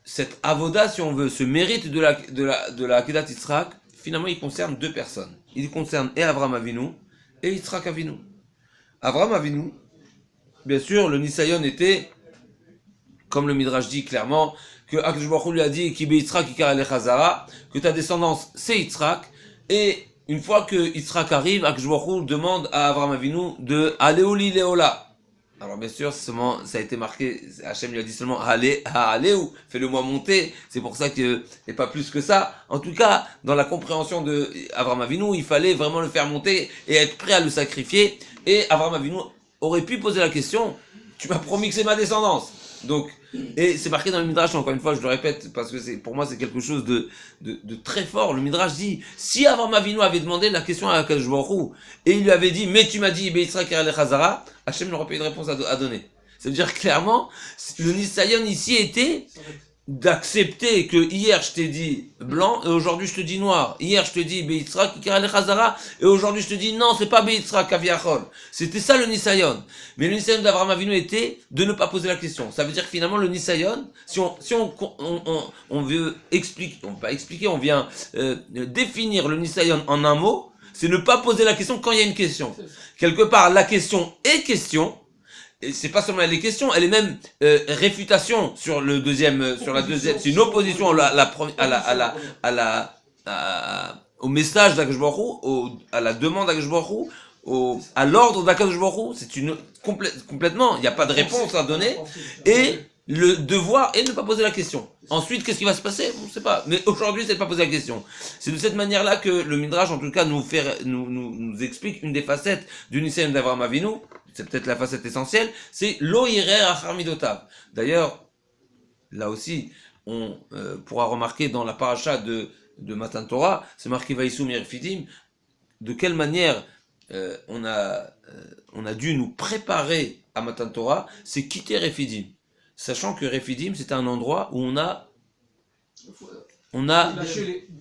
cette avoda, si on veut, ce mérite de la Kedat Yitzhak, finalement il concerne deux personnes. Il concerne et Avraham Avinu et Yitzhak Avinu. Avraham Avinu, bien sûr, le Nisayon était, comme le Midrash dit clairement, que Akadosh Baruch Hu lui a dit Ki beYitzhak ikar elech hazara, que ta descendance c'est Yitzhak, et une fois que Yitzhak arrive, Akadosh Baruch Hu demande à Avraham Avinu de Aleuli Leola. Alors bien sûr, seulement, ça a été marqué, Hachem lui a dit seulement Aleu, fais-le-moi monter, c'est pour ça que, et pas plus que ça. En tout cas, dans la compréhension de Avraham Avinu, il fallait vraiment le faire monter et être prêt à le sacrifier, et Avraham Avinu aurait pu poser la question, tu m'as promis que c'est ma descendance. Donc, et c'est marqué dans le Midrash, encore une fois, je le répète, parce que pour moi c'est quelque chose de très fort. Le Midrash dit, si Avraham Avinu avait demandé la question à Akadosh Baruch Hu, et il lui avait dit, mais tu m'as dit, Be'Yitzhak Ker Chazara, Hachem n'aurait pas eu de réponse à donner. Ça veut dire clairement, le Nisayon ici était d'accepter que hier je t'ai dit blanc et aujourd'hui je te dis noir. Hier je te dis Be'Yitzhak Ker Chazara et aujourd'hui je te dis non, c'est pas Be'Yitzhak Aviachol. C'était ça le Nisayon. Mais le Nisayon d'Avraham Avinu était de ne pas poser la question. Ça veut dire que finalement le Nisayon, si on veut expliquer, on vient définir le Nisayon en un mot, c'est ne pas poser la question quand il y a une question. Quelque part la question est question. Et c'est pas seulement les questions, elle est même réfutation sur la deuxième, c'est une opposition au message d'Akadosh Baruch Hu, à la demande d'Akadosh Baruch Hu, à l'ordre d'Akadosh Baruch Hu, c'est complètement, il n'y a pas de réponse à donner, et le devoir est de ne pas poser la question. Ensuite, qu'est-ce qui va se passer? On ne sait pas. Mais aujourd'hui, c'est de ne pas poser la question. C'est de cette manière-là que le Midrash, en tout cas, nous explique une des facettes du Nisayon d'Avraham Avinu. C'est peut-être la facette essentielle. C'est lo yirer achar midotav. D'ailleurs, là aussi, on pourra remarquer dans la paracha de Matan Torah, c'est marqué Vaïsou Mirfidim, de quelle manière on a dû nous préparer à Matan Torah, c'est quitter Refidim. Sachant que Refidim, c'est un endroit où on a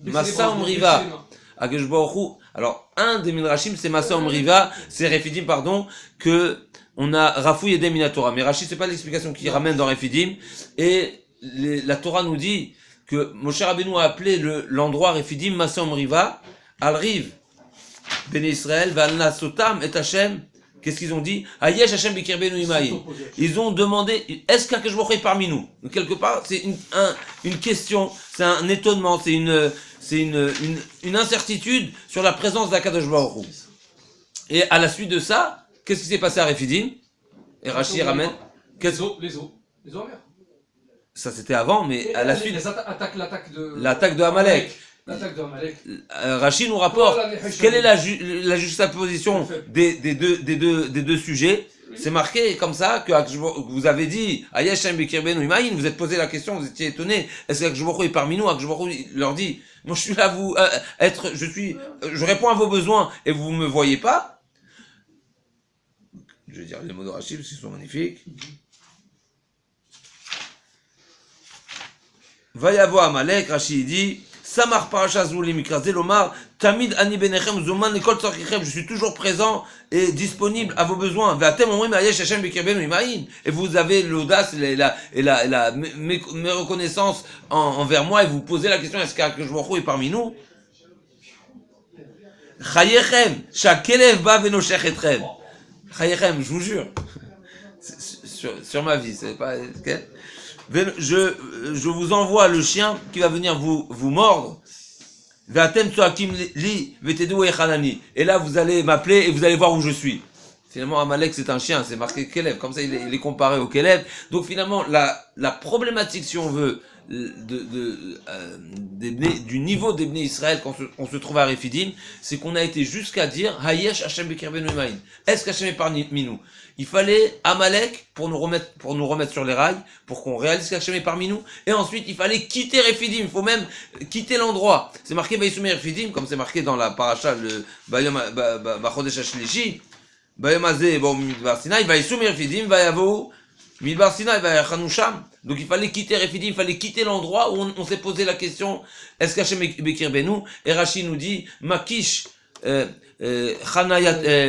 Massa Omriva, Akadosh Baruch Hu. Alors, un des Midrashim, c'est Massa Omriva, c'est Refidim, pardon, que on a Rafou Yedem Minatora. Mais Rashi, c'est pas l'explication qu'il ramène dans Refidim. Et la Torah nous dit que Moshe Rabbeinu a appelé l'endroit Refidim Massa Omriva, Al-Riv, Ben Israël, Valna Sotam et Hashem. Qu'est-ce qu'ils ont dit? Ayesh Hashem Bekirbenu Imaï. Ils ont demandé, est-ce qu'Akadosh Baruch Hu est parmi nous? Donc, quelque part, c'est une question, c'est un étonnement, c'est une incertitude sur la présence d'Akadosh Baruch Hu. Et à la suite de ça, qu'est-ce qui s'est passé à Refidim? Et Rashi ramène. Les eaux amères. Ça c'était avant, mais à la suite. L'attaque de Amalek. L'attaque de Amalek. Rashi nous rapporte quelle est la juxtaposition des deux sujets. C'est marqué comme ça que vous avez dit Ayesh Hashem Bekirbenu Imaïn, vous êtes posé la question, vous étiez étonné, est-ce qu'Akadosh Baruch Hu est parmi nous? Akadosh Baruch Hu leur dit, moi je suis là je réponds à vos besoins et vous me voyez pas. Je vais dire les mots de Rashi parce qu'ils sont magnifiques. Vayavo Amalek, Rashi dit Samar Parasha Zuli Mikrazé Lomar, Tamid Ani Benechem Zoman Ekol Tzarkichem, je suis toujours présent et disponible à vos besoins. Vatem Omrim Ayesh Hashem Bekirbenu Imaïn, et vous avez l'audace et mes reconnaissances envers moi et vous posez la question, est-ce qu'Akadosh Baruch Hu est parmi nous? Chayechem, Shakelev Ba Venoshech Etrem. Chayechem, je vous jure, sur ma vie, c'est pas. Je vous envoie le chien qui va venir vous mordre. Et là, vous allez m'appeler et vous allez voir où je suis. Finalement, Amalek, c'est un chien, c'est marqué Kelev. Comme ça, il est comparé au Kelev. Donc, finalement, la problématique, si on veut, du niveau des Bnei Israël quand on se trouve à Refidim, c'est qu'on a été jusqu'à dire Hayesh Hashem Bekirbenu Imaïn. Est-ce qu'Hashem est parmi nous? Il fallait Amalek pour nous remettre sur les rails, pour qu'on réalise qu'Hashem est parmi nous. Et ensuite, il fallait quitter Refidim. Il faut même quitter l'endroit. C'est marqué Vaïsoumé Refidim, comme c'est marqué dans la paracha, le Bachodesh Hashlishi. Bayom Azeh, bon, Midbar Sinai, Vaïsoumé Refidim, Vayavo, Midbar Sinai, Vayachanusham. Donc il fallait quitter Refidim, il fallait quitter l'endroit où on s'est posé la question, est-ce qu'Hashem Bekirbenu? Et Rashi nous dit, Makish,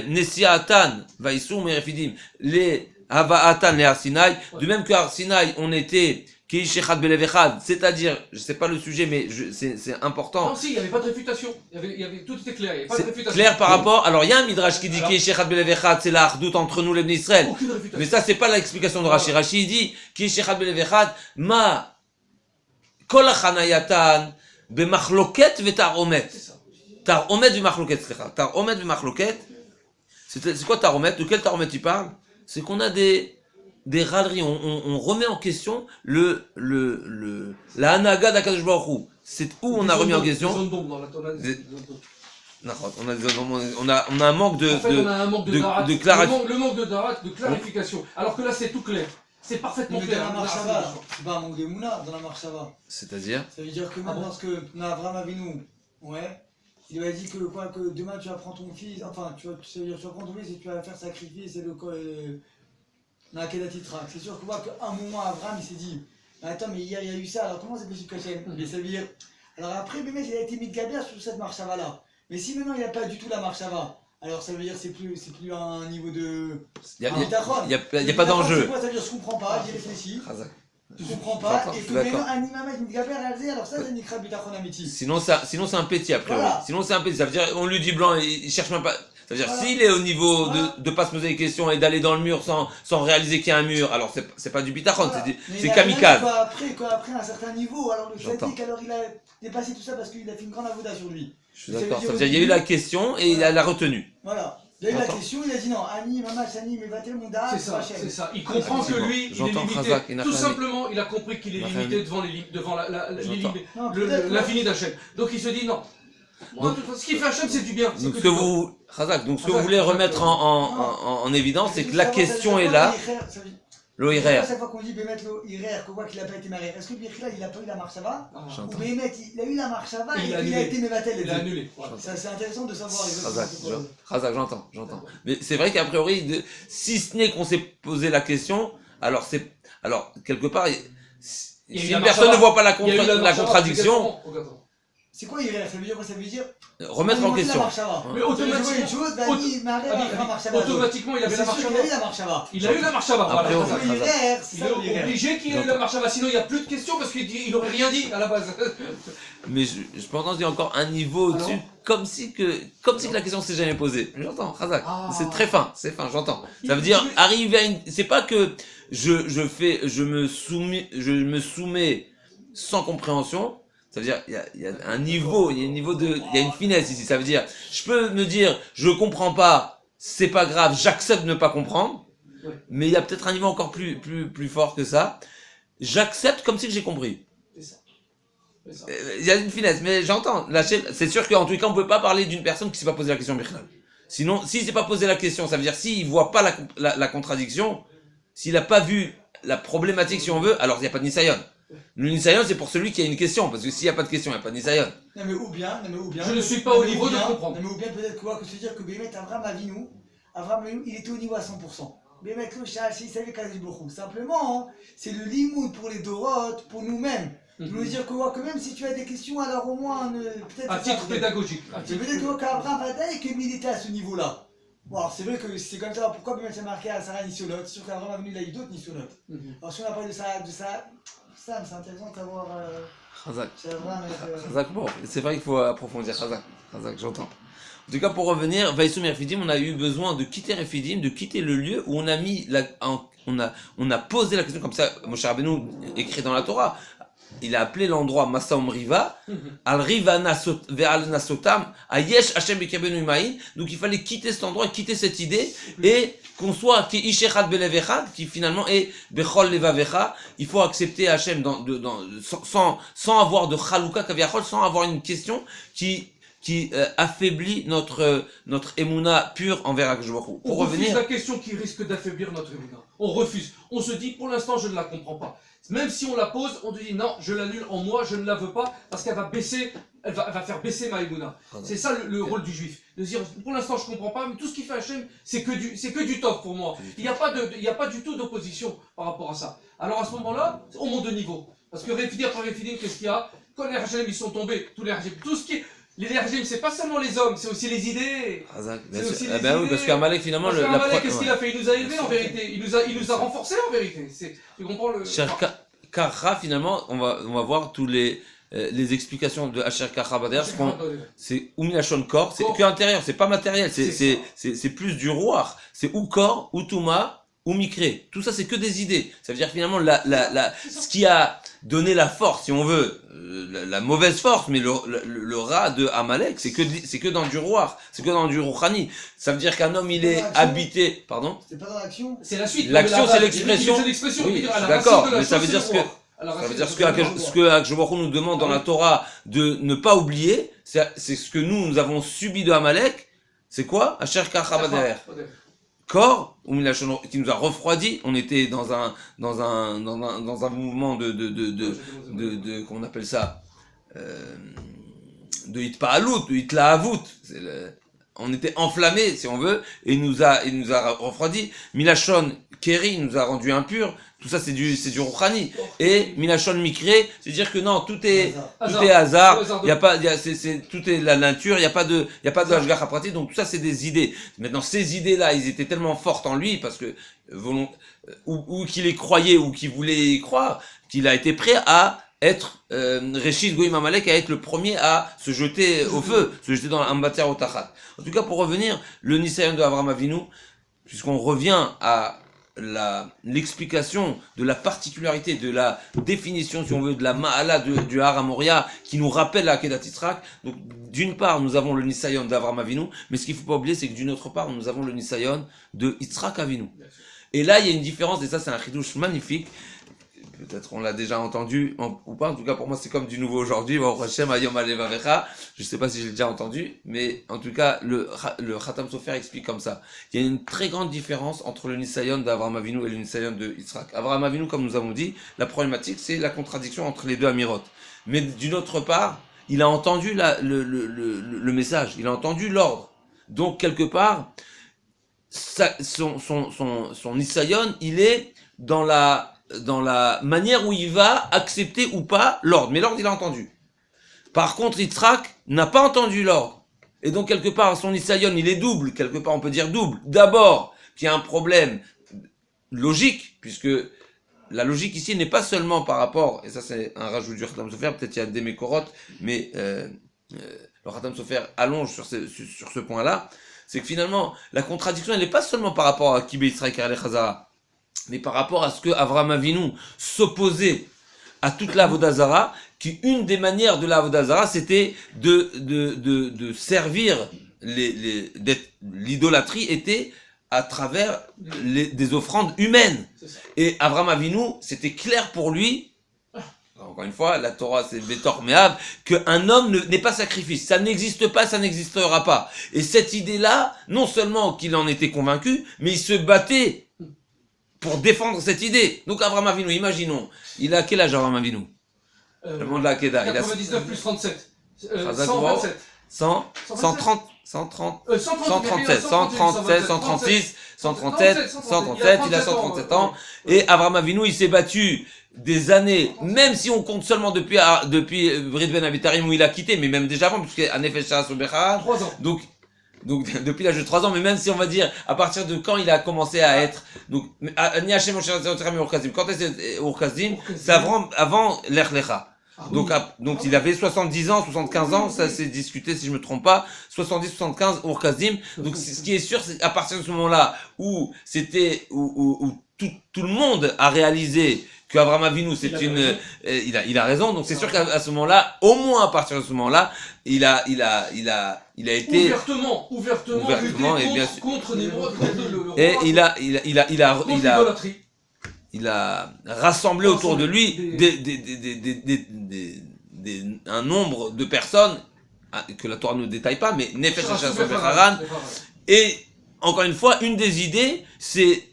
Nesiatan, Vaïsoum et Refidim, les Havaatan, les Arsinaï, de même que Arsinaï, on était Keishechad Belevechad, c'est-à-dire, je sais pas le sujet, mais c'est important. Non, si, il n'y avait pas de réfutation. Tout était clair, il n'y avait pas de réfutation. Clair par rapport, alors il y a un Midrash qui dit Keishechad Belevechad, c'est la hardout entre nous les Bnei Israël. Aucune réfutation. Mais ça, c'est pas l'explication de Rashi. Rashi dit Keishechad Belevechad, ma kol hachanayatan b'machloket v'taromet. Taromet v'machloket, taromet v'machloket. C'est quoi taromet? De quel taromet il parle? C'est qu'on a des râleries, on remet en question la hanaga d'Akadosh Baruch Hu. C'est où on a remis en question. On a un manque de clarification. Le manque de darat, de clarification. Alors que là, c'est tout clair. C'est parfaitement clair. Dans la marche, ça va. C'est pas un manque de mouna, dans la marche, ça va. C'est-à-dire? Ça veut dire que même parce que Avraham Avinu, ouais, il lui a dit que demain tu vas prendre ton fils, enfin, tu vas prendre ton fils et tu vas faire sacrifice, c'est le c'est sûr que qu'à un moment, Abraham, il s'est dit, mais attends, mais hier, il y a eu ça, alors comment c'est possible qu'Hachem? Mais ça veut dire, alors après, le mec, il a été mis de Gaber sur cette marche là. Mais si maintenant, il n'a pas du tout la marche alors ça veut dire c'est plus un niveau de... Il n'y a pas d'enjeu. Ça veut dire, je comprends pas, j'ai réfléchi. Tu comprends pas, et que maintenant, un imam avec une Gaber, alors ça, c'est Nikra Bitachon Amiti. Sinon, c'est un petit, a priori. Voilà. Sinon, c'est un petit. Ça veut dire, on lui dit blanc, il cherche même pas. Ça veut dire, s'il est au niveau de pas se poser des questions et d'aller dans le mur sans réaliser qu'il y a un mur, alors c'est pas du bitachon, c'est kamikaze. Après un certain niveau, alors le sadique, alors il a dépassé tout ça parce qu'il a fait une grande avoda sur lui. Je suis d'accord. Ça veut dire, il y a eu la question et il a la retenue. Voilà. Il a eu la Attends. question, il a dit non, Ani, Mamash, Ani, Mevatel, Monda, C'est ça, Hachem. c'est ça. Il comprend que lui, il est J'entends limité. Khazak, il n'a Tout pas simplement, il a compris qu'il est Il n'a limité pas devant J'entends. Non, peut-être, l'infini d'Hachem. Donc il se dit non. Moi, de toute façon, ce qui fait Hachem, c'est du bien. c'est Donc que ce que du bien. vous, Khazak, donc ce que vous Khazak, voulez Khazak, remettre en évidence, c'est que la question est là, l'Oirer. À chaque fois qu'on dit Bémet l'Oirer, qu'on voit qu'il n'a pas été marié, est-ce que Birchila, il n'a pas eu la marchava? Ah, Ou J'entends. Bémet, il a eu la marchava Il et a il a annulé. été Mevatel les Il a deux. annulé. Voilà. Ça, c'est intéressant de savoir exactement Khazak, c'est quoi. Khazak, j'entends. Mais c'est vrai qu'a priori, si ce n'est qu'on s'est posé la question, alors quelque part, Il y a eu si la une personne marchava. ne voit pas la Il y a eu la marchava, contradiction, obligatoire. C'est quoi Irer? Ça veut dire quoi? Ça veut dire remettre en question. Mais Automatiquement. Une automatiquement, chose, Dani, Maré, la marchava. automatiquement, il avait la C'est sûr qu'il a eu marchava. la marchava. Il a eu la marchava. Après, Voilà. on va- Irer, c'est Il ça est l'Irer. obligé qu'il ait eu la marchava, sinon il n'y a plus de questions parce qu'il n'aurait rien dit à la base. Mais je pense qu'il y a encore un niveau Alors au-dessus, comme si que la question s'est jamais posée. J'entends, Khazak. Ah. C'est très fin, j'entends. Ça veut dire, arriver à c'est pas que je me soumets sans compréhension. Ça veut dire, il y a un niveau, il y a une finesse ici. Ça veut dire, je peux me dire, je comprends pas, c'est pas grave, j'accepte de ne pas comprendre. Ouais. Mais il y a peut-être un niveau encore plus fort que ça. J'accepte comme si j'ai compris. C'est ça. C'est ça. Il y a une finesse, mais j'entends. C'est sûr qu'en tout cas, on ne peut pas parler d'une personne qui s'est pas posé la question Birchal. Sinon, s'il s'est pas posé la question, ça veut dire s'il voit pas la contradiction, s'il a pas vu la problématique, si on veut, alors il n'y a pas de Nisayon. Le Nisayon, c'est pour celui qui a une question, parce que s'il n'y a pas de question, il n'y a pas de Nisayon. Non mais ou bien. Je ne suis pas au niveau de Non comprendre. mais ou bien peut-être quoi que se dire que Bémet Avram Avinu, il était au niveau à 100%. Bémet le Shach, il savait Kadosh Baruch Hu. Simplement, hein, c'est le limoud pour les Doroth, pour nous-mêmes. De nous dire que même si tu as des questions, alors au moins peut-être. À titre pédagogique. C'est peut-être qu'Abraham Vadaï que il était à ce niveau-là. Bon, alors c'est vrai que c'est comme ça. Pourquoi Bémet s'est marqué à Sarah Nissolot? C'est sûr qu'Abraham Avinu il a eu d'autres Nissolot. Alors si on a parlé de ça, c'est intéressant d'avoir. Khazak. C'est Abraham. Khazak, bon, c'est vrai qu'il faut approfondir Khazak. Khazak, j'entends. En tout cas, pour revenir, Vaïsoum et Refidim, on a eu besoin de quitter Refidim, de quitter le lieu où on a mis on a posé la question comme ça. Moshe Rabbeinu écrit dans la Torah. Il a appelé l'endroit Masaum Riva, Al Riva Ve'al Nasotam, Ayesh Hashem Bekabenu Imaïn. Donc il fallait quitter cet endroit, quitter cette idée, et qu'on soit qui Ishechad Belevechad, qui finalement est Bechol Levavecha. Il faut accepter Hashem sans avoir de Chaluka Kaviachol, sans avoir une question qui affaiblit notre émouna pure envers Akadosh Baruch Hu. On refuse la question qui risque d'affaiblir notre émouna. On refuse. On se dit, pour l'instant, je ne la comprends pas. Même si on la pose, on te dit non, je l'annule en moi, je ne la veux pas, parce qu'elle va baisser, elle va faire baisser ma émouna. C'est ça le rôle du juif. De dire, pour l'instant, je comprends pas, mais tout ce qui fait Hachem, c'est que du top pour moi. Il n'y a pas du tout d'opposition par rapport à ça. Alors à ce moment-là, on monte de niveau. Parce que Refidim après Refidim, qu'est-ce qu'il y a? Quand les Hachem, ils sont tombés, tous les Hachem, tout ce qui est. Les Hachem, c'est pas seulement les hommes, c'est aussi les idées. Bien C'est aussi sûr. les Ben oui, idées. parce qu'Amalek finalement Parce qu'Amalek, qu'est-ce qu'il a fait? Il nous a élevés en vérité. Il nous a renforcés en vérité. Tu comprends le. Kara, finalement, on va voir tous les explications de Asher Kara Bader. C'est Uminashon corps, c'est que intérieur, c'est pas matériel, c'est plus du roi. C'est ou corps, ou Touma, ou Mikré. Tout ça, c'est que des idées. Ça veut dire finalement ce qui a donné la force, si on veut, la mauvaise force, mais le rat de Amalek, c'est que dans du roi, c'est que dans du Rouhani. Ça veut dire qu'un homme, il est habité, pardon? C'était pas dans l'action? C'est la suite. L'action, c'est l'expression. C'est l'expression. Oui, à la d'accord, racine de la mais ça chose, veut dire c'est ce le que- roi. À la Ça veut racine, dire c'est ce que Akadosh Baruch Hu nous demande dans Ah oui. la Torah de ne pas oublier, c'est ce que nous avons subi de Amalek, c'est quoi? Asher Kara Bader. Corps, qui nous a refroidi, on était dans un mouvement de comment on appelle ça, de hitpa'alut, de hitlahavut. On était enflammé, si on veut, et il nous a refroidi. Milachon Keri nous a rendu impurs. Tout ça, c'est du Rouhani. Et Milachon Mikré, c'est dire que non, tout est hasard. Tout est la nature. Il y a pas de Hashgacha pratique. Donc tout ça, c'est des idées. Maintenant, ces idées-là, ils étaient tellement fortes en lui parce que ou qu'il les croyait ou qu'il voulait y croire, qu'il a été prêt à être Reshit Goïm Amalek, à être le premier à se jeter au feu, se jeter dans l'ambater au tachat. En tout cas, pour revenir, le Nisayon de Avraham Avinu, puisqu'on revient à l'explication de la particularité, de la définition, si on veut, de la Ma'ala du Har Moria, qui nous rappelle la Akedat Yitzhak. Donc, d'une part, nous avons le Nisayon d'Avraham Avinu, mais ce qu'il faut pas oublier, c'est que d'une autre part, nous avons le Nisayon de Yitzhak Avinu. Et là, il y a une différence, et ça, c'est un chidouche magnifique. Peut-être on l'a déjà entendu, ou pas, en tout cas pour moi c'est comme du nouveau aujourd'hui, je sais pas si j'ai déjà entendu, mais en tout cas le Khatam Sofer explique comme ça. Il y a une très grande différence entre le Nisayon d'Avraham Avinu et le Nisayon de Yitzhak. Avraham Avinu, comme nous avons dit, la problématique c'est la contradiction entre les deux Amirot. Mais d'une autre part, il a entendu le message, il a entendu l'ordre. Donc quelque part, son Nisayon, il est dans la manière où il va accepter ou pas l'ordre. Mais l'ordre, il a entendu. Par contre, Yitzhak n'a pas entendu l'ordre. Et donc, quelque part, son Nisayon, il est double. Quelque part, on peut dire double. D'abord, qu'il y a un problème logique, puisque la logique ici n'est pas seulement par rapport, et ça c'est un rajout du Khatam Sofer, peut-être il y a des mécorotes, mais le Khatam Sofer allonge sur ce point-là, c'est que finalement, la contradiction, elle n'est pas seulement par rapport à Kibé Yitzhak et Chazara, mais par rapport à ce que Avraham Avinu s'opposait à toute la Vodazara, qui une des manières de la Vodazara, c'était de servir l'idolâtrie était à travers des offrandes humaines. Et Avraham Avinu, c'était clair pour lui, encore une fois, la Torah c'est Betor Meav, qu'un homme n'est pas sacrifice. Ça n'existe pas, ça n'existera pas. Et cette idée-là, non seulement qu'il en était convaincu, mais il se battait pour défendre cette idée. Donc Avraham Avinu, imaginons, il a quel âge Avraham Avinu? Le monde de la Kedah. 99 plus 37. 127. 130, 137, 136, 137, il a 137 ans. Et Avraham Avinu, il s'est battu des années, même si on compte seulement depuis Brit Ben Avitarim où il a quitté, mais même déjà avant, puisque Anefesh Sobecha. 3 ans. Donc, depuis l'âge de 3 ans, mais même si on va dire, à partir de quand il a commencé à être, donc, Ni Hashem Moshe Rabbeinu Urkazim. Quand est-ce que Urkazim? C'est avant l'Ech Lecha. Donc il avait 70 ans, 75 ans, ça s'est discuté si je me trompe pas, 70, 75 Urkazim. Donc ce qui est sûr, c'est à partir de ce moment-là où tout le monde a réalisé qu'Avraham Avinu il a raison, donc c'est sûr qu'à ce moment-là, au moins à partir de ce moment-là, il a été ouvertement et bien contre Nimrod, et il a rassemblé autour de lui un nombre de personnes que la Torah ne détaille pas, mais Nefesh Haran. Et encore une fois, une des idées, c'est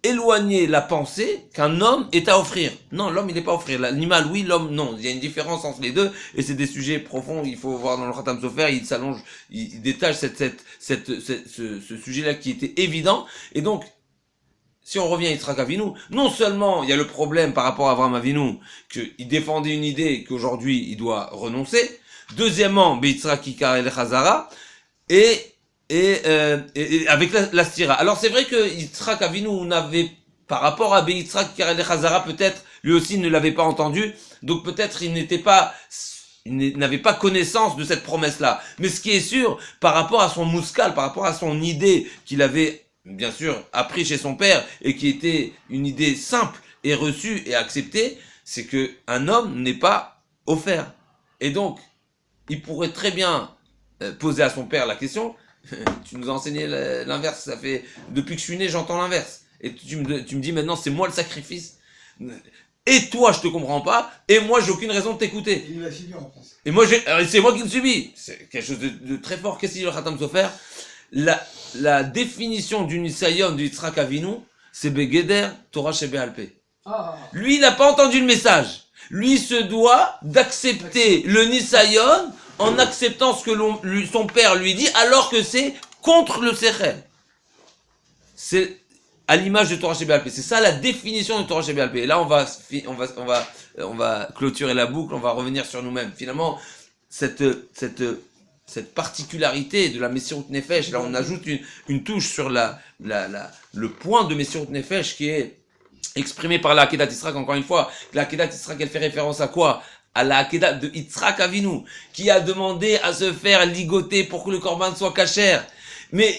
éloigner la pensée qu'un homme est à offrir. Non, l'homme il n'est pas à offrir. L'animal, oui, l'homme, non. Il y a une différence entre les deux, et c'est des sujets profonds. Il faut voir dans le Khatam Sofer, il s'allonge, il détache ce sujet-là qui était évident. Et donc, si on revient à Yitzhak Avinu, non seulement il y a le problème par rapport à Avraham Avinu, qu'il défendait une idée qu'aujourd'hui il doit renoncer. Deuxièmement, Yitzhak Ikar el Chazara, et avec la stira. Alors c'est vrai que Yitzhak Avinu n'avait, par rapport à Yitzhak Ikar el Chazara, peut-être, lui aussi ne l'avait pas entendu, donc peut-être il n'avait pas connaissance de cette promesse-là. Mais ce qui est sûr, par rapport à son mouskal, par rapport à son idée qu'il avait bien sûr appris chez son père et qui était une idée simple et reçue et acceptée, c'est que un homme n'est pas offert. Et donc, il pourrait très bien poser à son père la question, tu nous as enseigné l'inverse, ça fait, depuis que je suis né, j'entends l'inverse. Et tu me dis maintenant, c'est moi le sacrifice. Et toi, je te comprends pas, et moi, j'ai aucune raison de t'écouter. Il l'a suivi en plus. Et moi, c'est moi qui le subis. C'est quelque chose de très fort. Qu'est-ce qu'il dit le Khatam Sofer? La définition du Nisayon du Yitzhak Avinu, c'est Begeder Torah Shebe'alpe. Lui, il n'a pas entendu le message. Lui, il se doit d'accepter le Nisayon en acceptant ce que son père lui dit, alors que c'est contre le Sechel. C'est à l'image de Torah Shebe'alpe. C'est ça la définition de Torah Shebe'alpe. Et là, on va clôturer la boucle, on va revenir sur nous-mêmes. Finalement, cette particularité de la Messirut Nefesh, là on ajoute une touche sur le point de Messirut Nefesh qui est exprimé par la Akedat Yitzhak, encore une fois. La Akedat Yitzhak, elle fait référence à quoi? À la Akedat de Yitzhak Avinu, qui a demandé à se faire ligoter pour que le korban soit kasher. Mais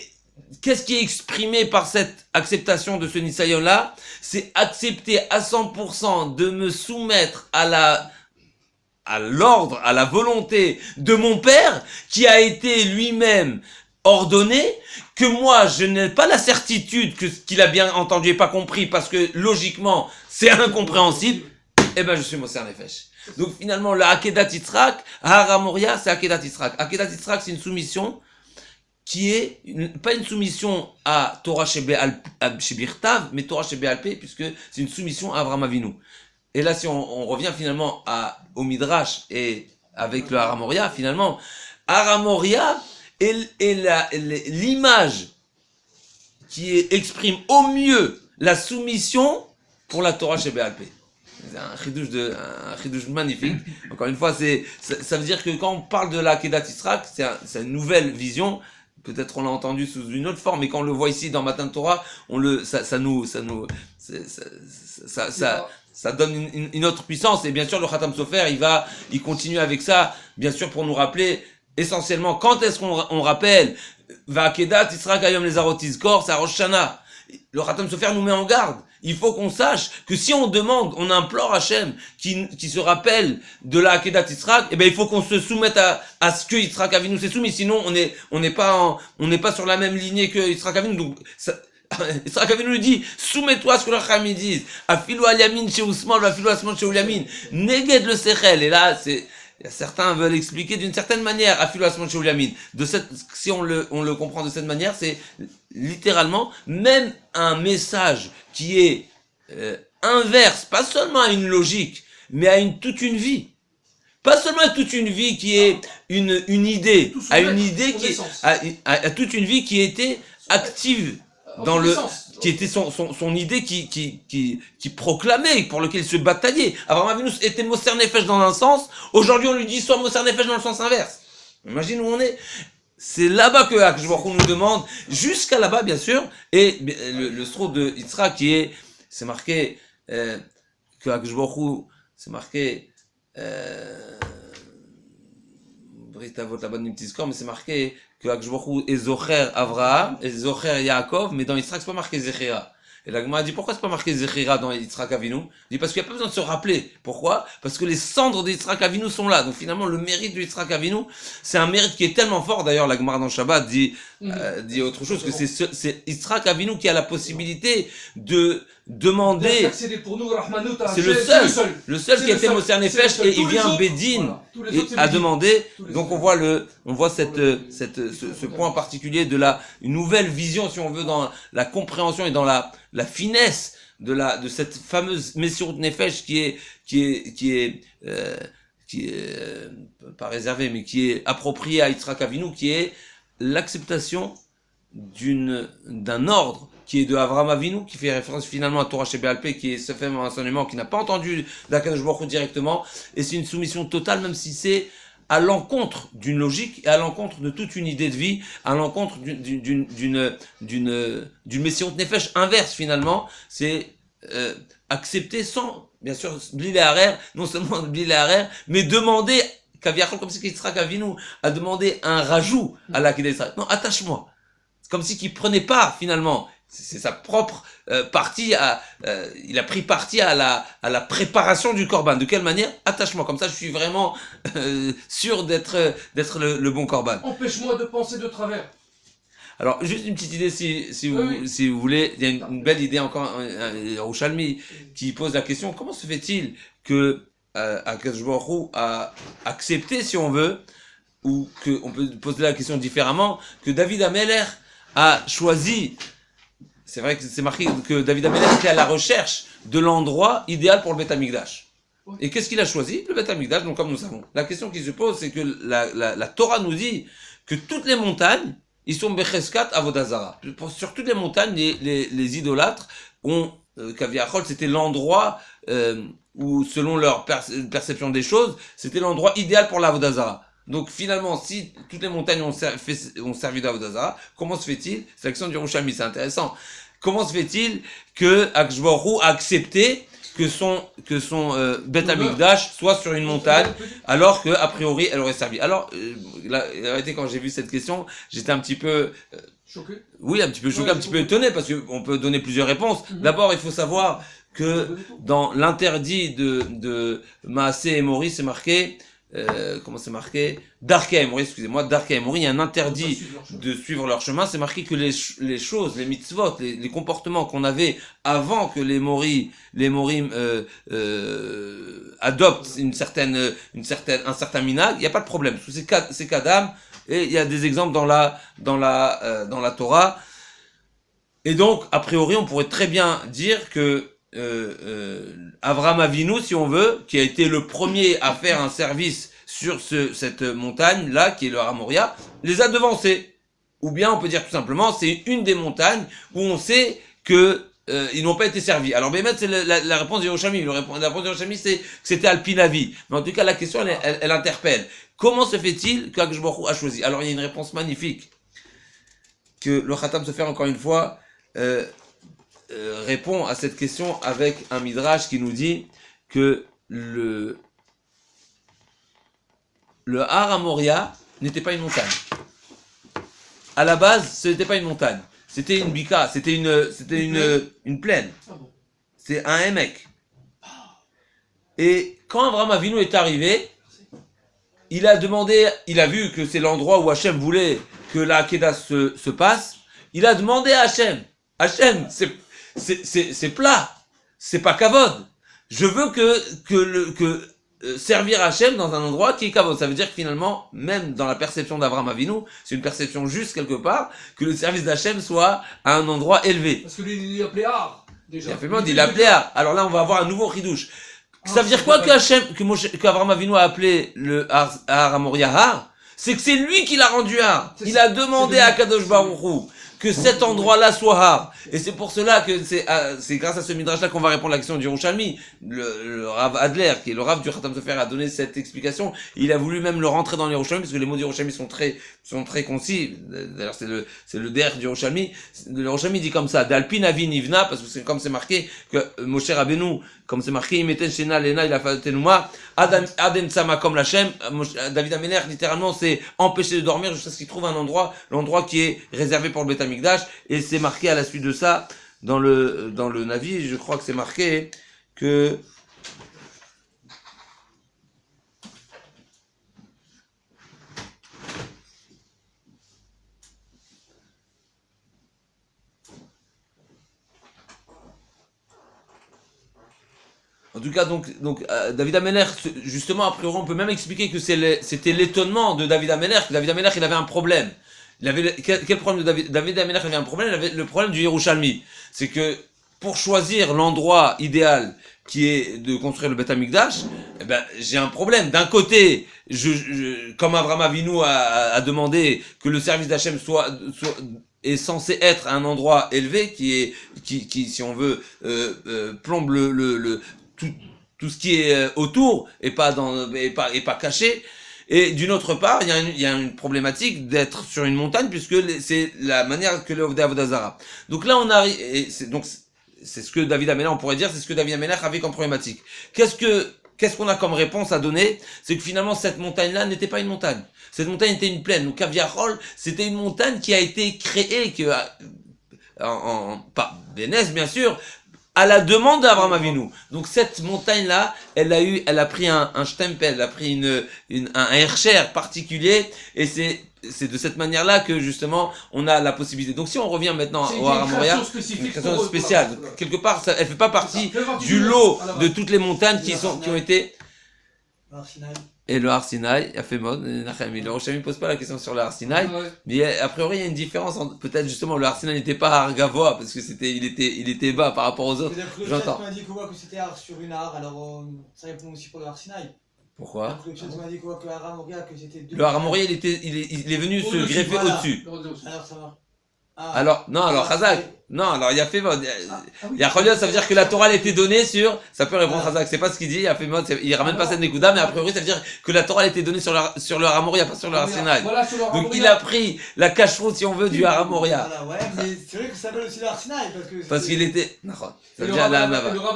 qu'est-ce qui est exprimé par cette acceptation de ce Nisayon-là? C'est accepter à 100% de me soumettre à l'ordre, à la volonté de mon père, qui a été lui-même ordonné, que moi, je n'ai pas la certitude que ce qu'il a bien entendu et pas compris, parce que logiquement, c'est incompréhensible, eh ben, je suis Moser Nefesh. Donc finalement, la Akedat Yitzhak, Hara Moria, c'est Akedat Yitzhak. Akedat Yitzhak, c'est une soumission qui est pas une soumission à Torah Shebirtav, mais Torah Shebealpé, puisque c'est une soumission à Avraham Avinu. Et là, si on revient finalement au Midrash et avec le Hara Moria, finalement, Hara Moria est l'image qui exprime au mieux la soumission pour la Torah Shebealpé. C'est un chidouche magnifique. Encore une fois, ça veut dire que quand on parle de la Akedat Yitzhak, c'est une nouvelle vision. Peut-être on l'a entendu sous une autre forme, mais quand on le voit ici dans Matan Torah, ça donne une autre puissance. Et bien sûr, le Khatam Sofer, il continue avec ça, bien sûr, pour nous rappeler essentiellement quand est-ce qu'on rappelle Va'akedat Yitzhak Hayom Lezarot Tizkor, c'est à Rosh Hashanah. Le Khatam Sofer nous met en garde. Il faut qu'on sache que si on demande, on implore Hachem qui se rappelle de la Akedat Yitzhak, eh ben il faut qu'on se soumette à ce que Yitzhak Avinu s'est soumis. Sinon, on n'est pas sur la même lignée que Yitzhak Avinu. Donc, Yitzhak Avinu lui dit, soumets-toi à ce que le Chachamim disent. Afilo al yamin chez Ousmane, afilo al Asman chez Yamin. Neged le sechel. Et là, certains veulent expliquer d'une certaine manière, afilo al Asman chez Yamin. Si on le comprend de cette manière, c'est littéralement même un message qui est inverse, pas seulement à une logique, mais à toute une vie. Pas seulement à toute une vie qui est une idée, à une idée qui est, à toute une vie qui était active dans qui était son idée qui proclamait, pour lequel il se bataillait. Avraham Avinu était Moser Nefesh dans un sens, aujourd'hui on lui dit soit Moser Nefesh dans le sens inverse. Imagine où on est. C'est là-bas que Akadosh Baruch Hu nous demande, jusqu'à là-bas bien sûr, et le stroke de Yitzhak c'est marqué que Akadosh Baruch Hu, c'est marqué Brit Avot Laban Nimtizkor, mais c'est marqué que Akadosh Baruch Hu est Zocher Avraham, et Zocher Yaakov, mais dans Yitzhak c'est pas marqué Zechira. Et la Gemara dit pourquoi c'est pas marqué Zechira dans Yitzhak Avinu? Il dit parce qu'il n'y a pas besoin de se rappeler. Pourquoi? Parce que les cendres de Yitzhak Avinu sont là. Donc finalement le mérite de Yitzhak Avinu, c'est un mérite qui est tellement fort. D'ailleurs la Gemara dans Shabbat dit autre chose, que c'est Yitzhak Avinu qui a la possibilité de demander. C'est le seul qui a été Moser Nefesh, et il vient Bédine à demander. Donc on voit ce point particulier de une nouvelle vision, si on veut, dans la compréhension et dans la finesse de cette fameuse Messirut Nefesh qui est pas réservée, mais qui est appropriée à Yitzhak Avinu, qui est l'acceptation d'un ordre qui est de Avraham Avinu, qui fait référence finalement à Torah Shebealpé, qui est ce fameux enseignement qui n'a pas entendu d'Akadosh Baruch Hu directement, et c'est une soumission totale, même si c'est à l'encontre d'une logique et à l'encontre de toute une idée de vie, à l'encontre d'une Messirut Nefesh inverse finalement. C'est accepter sans, bien sûr, bli leharer, non seulement bli leharer, mais demander, kaviachol, comme si Yitzhak Avinu a demandé un rajout à la Akedat Yitzhak. Non, attache-moi. C'est comme si qu'il prenait part finalement. C'est sa propre partie, il a pris parti à la préparation du korban. De quelle manière? Attachement. Comme ça, je suis vraiment sûr d'être le bon korban. Empêche-moi de penser de travers. Alors, juste une petite idée, si vous voulez. Il y a une belle idée encore, Yerushalmi, qui pose la question, comment se fait-il que Akadosh Baruch Hu a accepté, si on veut, ou qu'on peut poser la question différemment, que David Ameler a choisi. C'est vrai que c'est marqué que David Ameler était à la recherche de l'endroit idéal pour le Beth Amikdash. Et qu'est-ce qu'il a choisi? Le Beth Amikdash, donc comme nous savons. La question qui se pose, c'est que la Torah nous dit que toutes les montagnes, ils sont Becheskat Avodazara. Sur toutes les montagnes, les idolâtres ont, Kaviachol, c'était l'endroit où, selon leur perception des choses, c'était l'endroit idéal pour l'Avodazara. Donc finalement, si toutes les montagnes ont servi d'Avodazara, comment se fait-il? C'est l'action du Yerushalmi, c'est intéressant. Comment se fait-il que Akadosh Baruch Hu a accepté que son Beth Amikdash soit sur une montagne, alors que a priori elle aurait servi? Alors, la vérité, quand j'ai vu cette question, j'étais un petit peu Choqué. Oui, un petit peu choqué, Ouais, un petit peu étonné, parce qu'on peut donner plusieurs réponses. Mhm. D'abord, il faut savoir que dans l'interdit de Maasé et Mori, c'est marqué, comment c'est marqué? Darkei Mori, excusez-moi, Darkei Mori, il y a un interdit de suivre leur chemin, c'est marqué que les choses, les mitzvot, les comportements qu'on avait avant que les Morim adoptent un certain minag, il n'y a pas de problème. C'est kadam, et il y a des exemples dans la Torah. Et donc, a priori, on pourrait très bien dire que Avraham Avinu, si on veut, qui a été le premier à faire un service sur cette montagne-là, qui est le Har Moria, les a devancés. Ou bien, on peut dire tout simplement, c'est une des montagnes où on sait que ils n'ont pas été servis. Alors, Bémet, c'est la réponse de Yerushalmi. La réponse de Yerushalmi, c'est que c'était Alpinavi. Mais en tout cas, la question, elle interpelle. Comment se fait-il qu'Akadosh Baruch Hu a choisi? Alors, il y a une réponse magnifique que le Khatam se fait encore une fois. Répond à cette question avec un midrash qui nous dit que le Har Moria n'était pas une montagne. À la base, ce n'était pas une montagne. C'était une bika, c'était une plaine. Ah bon. C'est un émec. Et quand Avraham Avinu est arrivé, il a vu que c'est l'endroit où Hachem voulait que la Hakeda se passe. Il a demandé à Hachem, c'est plat, c'est pas kavod. Je veux que servir Hachem dans un endroit qui est kavod. Ça veut dire que finalement, même dans la perception d'Avraham Avinu, c'est une perception juste quelque part, que le service d'Hachem soit à un endroit élevé. Parce que lui, il l'appelait Har, déjà. Il l'appelait Har. Alors là, on va avoir un nouveau chidouche. Ça veut dire quoi qu'Avraham Avinu a appelé le Har Moria Har? C'est que c'est lui qui l'a rendu Har. Il a demandé à Kadosh Baruch Hu que cet endroit-là soit Har. Et c'est pour cela que c'est grâce à ce midrash-là qu'on va répondre à la question du Yerushalmi. Le Rav Adler, qui est le Rav du Khatam Sofer, a donné cette explication. Il a voulu même le rentrer dans le Yerushalmi, parce que les mots du Yerushalmi sont très concis. D'ailleurs, c'est le der du Yerushalmi. Le Yerushalmi dit comme ça, d'Alpin Avi Nivna, parce que c'est comme c'est marqué, que Moshe Rabbeinu, comme c'est marqué, Imeten Shena Lena, il a fait Tenouma, Adem Tsama comme l'Hachem, David Améler, littéralement, c'est empêcher de dormir jusqu'à ce qu'il trouve un endroit, l'endroit qui est réservé pour le Beth Amikdash, et c'est marqué à la suite de ça, dans le Navi, je crois que c'est marqué que en tout cas, donc David Améler, justement, a priori, on peut même expliquer que c'était l'étonnement de David Améler, que David Améler, il avait un problème. Quel problème de David Améler avait un problème? Il avait le problème du Yerushalmi. C'est que, pour choisir l'endroit idéal qui est de construire le Beth Amikdash, eh ben, j'ai un problème. D'un côté, comme Avraham Avinu a demandé que le service d'Hachem est censé être un endroit élevé qui, si on veut, plombe tout ce qui est autour et pas caché. Et d'une autre part, il y a une problématique d'être sur une montagne puisque c'est la manière que le Avodazara. Donc là, on arrive, et c'est ce que David Améler, on pourrait dire, c'est ce que David Améler avait comme problématique. Qu'est-ce qu'on a comme réponse à donner? C'est que finalement, cette montagne-là n'était pas une montagne. Cette montagne était une plaine. Donc, Kaviarol, c'était une montagne qui a été créée, pas Bénès, bien sûr, à la demande d'Avraham Avinu. Donc cette montagne-là, elle a pris un stempel, elle a pris un hercher particulier, et c'est de cette manière-là que justement on a la possibilité. Donc si on revient maintenant au Har Moria, une création spéciale. Quelque part, elle fait pas partie du lot de toutes les montagnes qui ont été. Et le Har Sinaï a fait mode. Le Yerushalmi ne pose pas la question sur le Har Sinaï, mais a priori il y a une différence. Peut-être justement le Har Sinaï n'était pas Har Gavoa parce que il était bas par rapport aux autres. J'entends. Tu m'as dit que c'était Har sur une Har, alors ça répond aussi pour le Har Sinaï. Pourquoi? Tu m'as dit que Har Moria, que c'était deux. Le Har Moria, il est venu se greffer au-dessus. Alors ça va. Alors, non, alors Khazak. Non, alors il a fait mode. Il y a Kholiot, ça veut dire que la Torah elle était donnée sur. Ça peut répondre Khazak, c'est pas ce qu'il dit, il a fait mode. Il ramène pas cette Nekuda, mais a priori ça veut dire que la Torah elle était donnée sur le Har Moria, pas sur le Har Sinaï. Donc il a pris la cache-route, si on veut, du Har Moria. Voilà, ouais, mais c'est vrai que ça s'appelle aussi le Har Sinaï parce qu'il était. Le Rav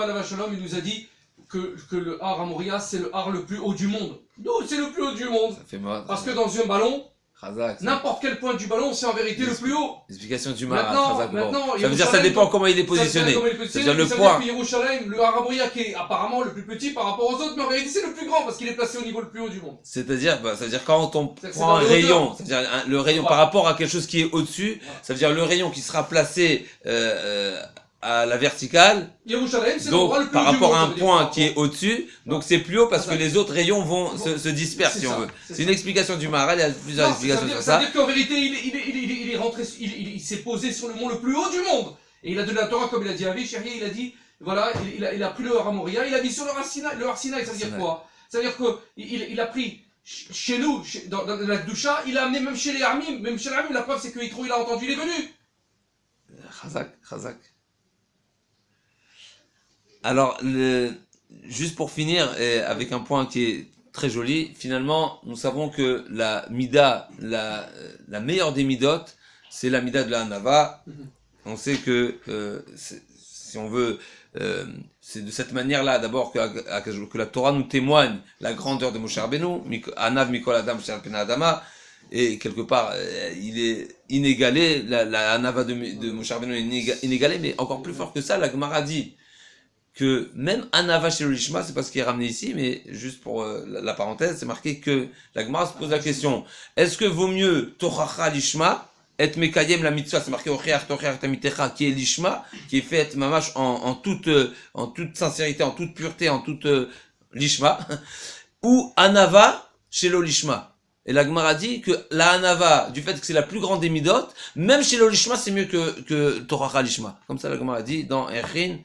Alav Shalom, il nous a dit que le Har Moria c'est le Har le plus haut du monde. Non, c'est le plus haut du monde. Ça fait mode. Parce que dans un ballon, Chazak. N'importe quel point du ballon, c'est en vérité le plus haut. L'explication du Maintenant, Maharal. maintenant, Ça veut dire ça dépend comment il est positionné. C'est-à-dire le poids. Ça veut dire que Yerushalayim, le Haramoria qui est apparemment le plus petit par rapport aux autres, mais en vérité c'est le plus grand parce qu'il est placé au niveau le plus haut du monde. C'est-à-dire, ça veut dire quand on C'est prend dans un les rayon, hauteurs. c'est-à-dire le rayon Voilà. par rapport à quelque chose qui est au-dessus, Voilà. ça veut dire le rayon qui sera placé à la verticale, Yerushalayim, c'est donc l'endroit le plus par haut du rapport monde. à ça un veut dire, point par qui est rapport- au-dessus, donc c'est plus haut parce que les autres rayons vont se dispersent C'est si on ça, veut. c'est C'est une ça. explication du Maharal, il y a plusieurs Non, explications sur ça ça. veut dire qu'en vérité, il est rentré, il s'est posé sur le mont le plus haut du monde. Et il a donné la Torah, comme il a dit à Avi, Chéri, il a dit, voilà, il a pris le Haramoria, il a mis sur le Arsinaï. Le Arsinaï, ça veut dire Arsinaï. quoi? Ça veut dire qu'il a pris chez nous, dans la Gdoucha, il a amené même chez les Armim, la preuve c'est que Yitro, il a entendu, il est venu. Chazak. Alors, juste pour finir, avec un point qui est très joli, finalement, nous savons que la mida, la meilleure des midotes, c'est la mida de la Hanava. On sait que, si on veut, c'est de cette manière-là, d'abord, que la Torah nous témoigne la grandeur de Moshe Rabbeinu, Anav Mikol Adam Shel Pnei Adama, et quelque part, il est inégalé, la Hanava de Moshe Rabbeinu est inégalée, mais encore plus fort que ça, la Gemara dit que même Hanava chez le Lishma, c'est pas ce qui est ramené ici, mais juste pour la parenthèse, c'est marqué que la Gemara se pose la question, est-ce que vaut mieux Tochacha Lishma, et Mekayem la mitzvah, c'est marqué Ocheach Tocheach Tamitecha, qui est Lishma, qui est faite mamash en toute sincérité, en toute pureté, en toute Lishma, ou Hanava chez le Lishma. Et la Gemara dit que la Hanava, du fait que c'est la plus grande des midot, même chez le Lishma, c'est mieux que Tochacha Lishma. Comme ça, la Gemara dit dans Echin,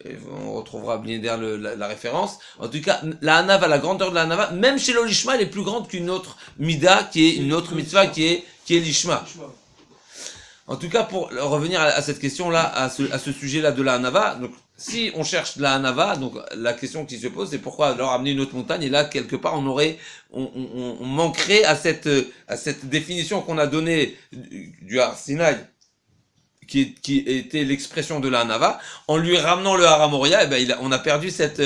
et on retrouvera bien derrière la référence. En tout cas, la Hanava, la grandeur de la Hanava, même chez le Lishma, elle est plus grande qu'une autre Mida, qui est une autre mitzvah, qui est Lishma. En tout cas, pour revenir à cette question-là, à ce sujet-là de la Hanava, donc, si on cherche la Hanava, donc, la question qui se pose, c'est pourquoi alors amener une autre montagne, et là, quelque part, on manquerait à cette définition qu'on a donnée du Har Sinaï, qui était l'expression de la Hanava, en lui ramenant le Haramoria, on a perdu cette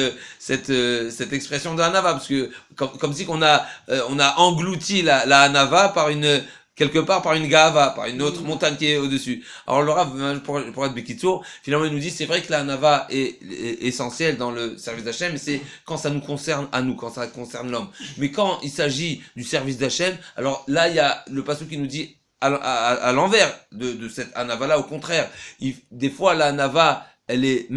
expression de la Hanava, parce que, comme si on a englouti la Hanava quelque part par une Gahava, par une autre montagne qui est au-dessus. Alors le Rav, pour être Bekitsour, finalement il nous dit c'est vrai que la Hanava est essentielle dans le service d'Hachem, mais c'est quand ça nous concerne à nous, quand ça concerne l'homme. Mais quand il s'agit du service d'Hachem, alors là il y a le passage qui nous dit à l'envers de cette Hanava-là, au contraire. Des fois la Hanava, elle est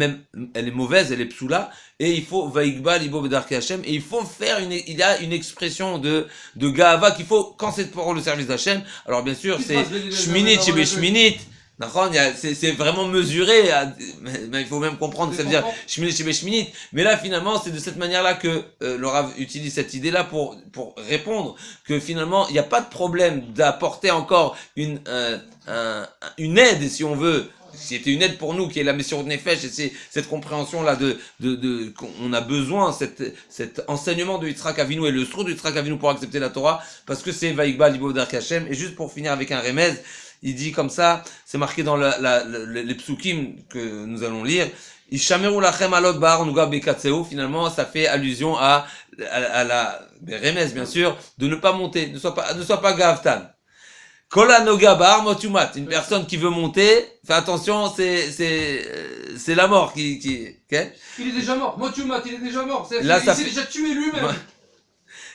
mauvaise, elle est psoula, et il faut vaïkba libo bedarke Hashem, et il faut faire il y a une expression de gahava qu'il faut quand c'est pour le service d'Hachem. Alors bien sûr, c'est shminit chez shminit. C'est vraiment mesuré, mais il faut même comprendre que ça veut dire shminit chez shminit. Mais là, finalement, c'est de cette manière-là que le Rav utilise cette idée-là pour répondre que finalement, il n'y a pas de problème d'apporter encore une aide, si on veut, qui était une aide pour nous, qui est la Messire de Nefesh, et c'est cette compréhension-là qu'on a besoin, cet enseignement de Yitzhak Avinu et le sroud de Yitzhak Avinu pour accepter la Torah, parce que c'est Vaïkba Libo Dark Hashem. Et juste pour finir avec un remez, il dit comme ça, c'est marqué dans les psukim que nous allons lire, Ishameru lachem alot bar nuga bekatseu, finalement, ça fait allusion à la remez, bien sûr, de ne pas monter, ne sois pas gavtan. Kola noga bar motumat, une personne qui veut monter, fais attention, c'est la mort qui okay? Il est déjà mort. Motumat, il est déjà mort. Là, il s'est déjà tué lui-même. Ouais.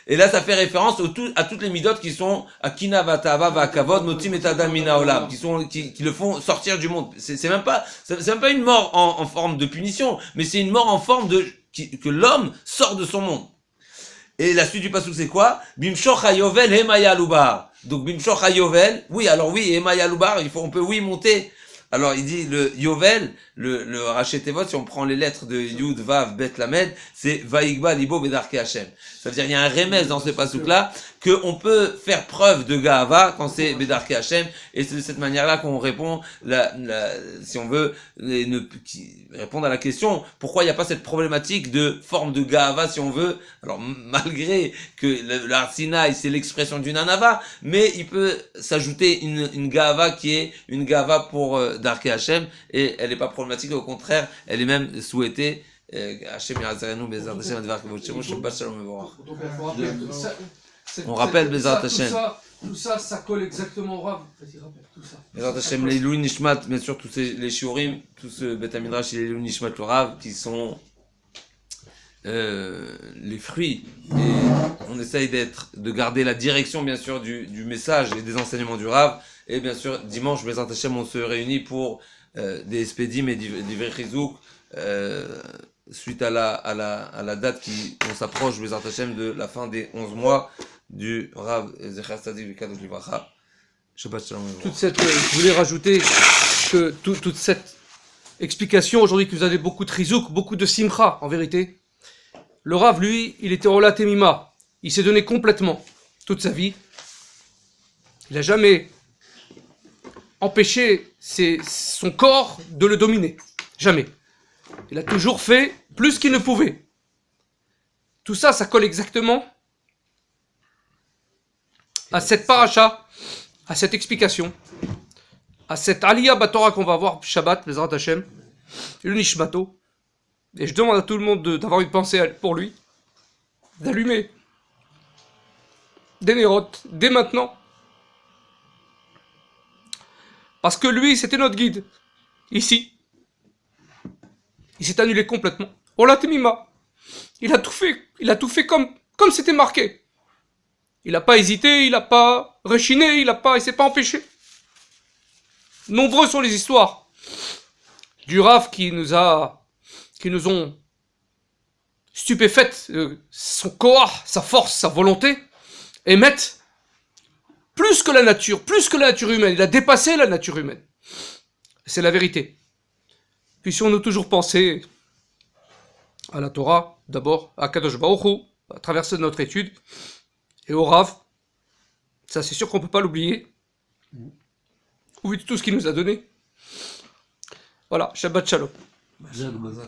Et là, ça fait référence à toutes les midot qui sont akina vatava vakavod motim et adam mina olam, qui le font sortir du monde. C'est même pas une mort en forme de punition, mais c'est une mort en forme que l'homme sort de son monde. Et la suite du pasuk c'est quoi? Bimshoch hayovel hemaya lubar. Donc Bimshoch hayovel, oui, alors oui, hemaya lubar, on peut monter. Alors il dit le yovel, le rachetevot, si on prend les lettres de Yud Vav Bet Lamed, c'est Vaïkba Libo Bedarke Hashem. Ça veut dire il y a un remez dans ce pasuk-là que on peut faire preuve de Gahava quand c'est Bedarke Hashem, et c'est de cette manière-là qu'on répond si on veut répondre à la question pourquoi il n'y a pas cette problématique de forme de Gahava si on veut. Alors malgré que le Har Sinaï c'est l'expression d'une Hanava, mais il peut s'ajouter une Gahava qui est une Gahava pour Darke Hashem, et elle n'est pas problématique, au contraire, elle est même souhaitée. Hashem Yazarenu Bezrat Hashem Advar Kavod Shemo Shabbat Shalom Mevorach. Donc il faut rappeler que On rappelle Bezrat Hashem. Tout ça, ça colle exactement au Rav. Vas-y, rappelle tout ça. Bezrat Hashem, les Ilou Nishmat, bien sûr, tous les Shiurim, tout ce Bet Midrash et les Ilou Nishmat le Rav, qui sont les fruits. Et on essaye de garder la direction, bien sûr, du message et des enseignements du Rav. Et bien sûr, dimanche, Bezrat Hashem, on se réunit pour des Espedim et des Verizouk, suite à la date on s'approche, Bezrat Hashem, de la fin des 11 mois du Rav Zecher Tzadik V'Kadosh Livracha. Shabbat Shalom. Je voulais rajouter que toute cette explication aujourd'hui que vous avez beaucoup de rizouk, beaucoup de simcha, en vérité. Le Rav, lui, il était Ola Temima. Il s'est donné complètement toute sa vie. Il n'a jamais empêché son corps de le dominer. Jamais. Il a toujours fait plus qu'il ne pouvait. Tout ça, ça colle exactement à cette paracha, à cette explication, à cette Aliyah Batora qu'on va voir Shabbat, Bezrat Hashem, le Nishmato. Et je demande à tout le monde d'avoir une pensée pour lui, d'allumer des nérotes dès maintenant. Parce que lui, c'était notre guide, ici. Il s'est annulé complètement. Ola Temima. Il a tout fait comme c'était marqué. Il n'a pas hésité, il n'a pas rechiné, il s'est pas empêché. Nombreuses sont les histoires du Rav qui nous ont stupéfaites, son corps, sa force, sa volonté, émettent plus que la nature humaine. Il a dépassé la nature humaine. C'est la vérité. Puissions-nous toujours penser à la Torah, d'abord, à Kadosh Baruch Hu, à travers notre étude, et au Rav. Ça, c'est sûr qu'on ne peut pas l'oublier. Au vu de tout ce qu'il nous a donné. Voilà, Shabbat Shalom. Ça va,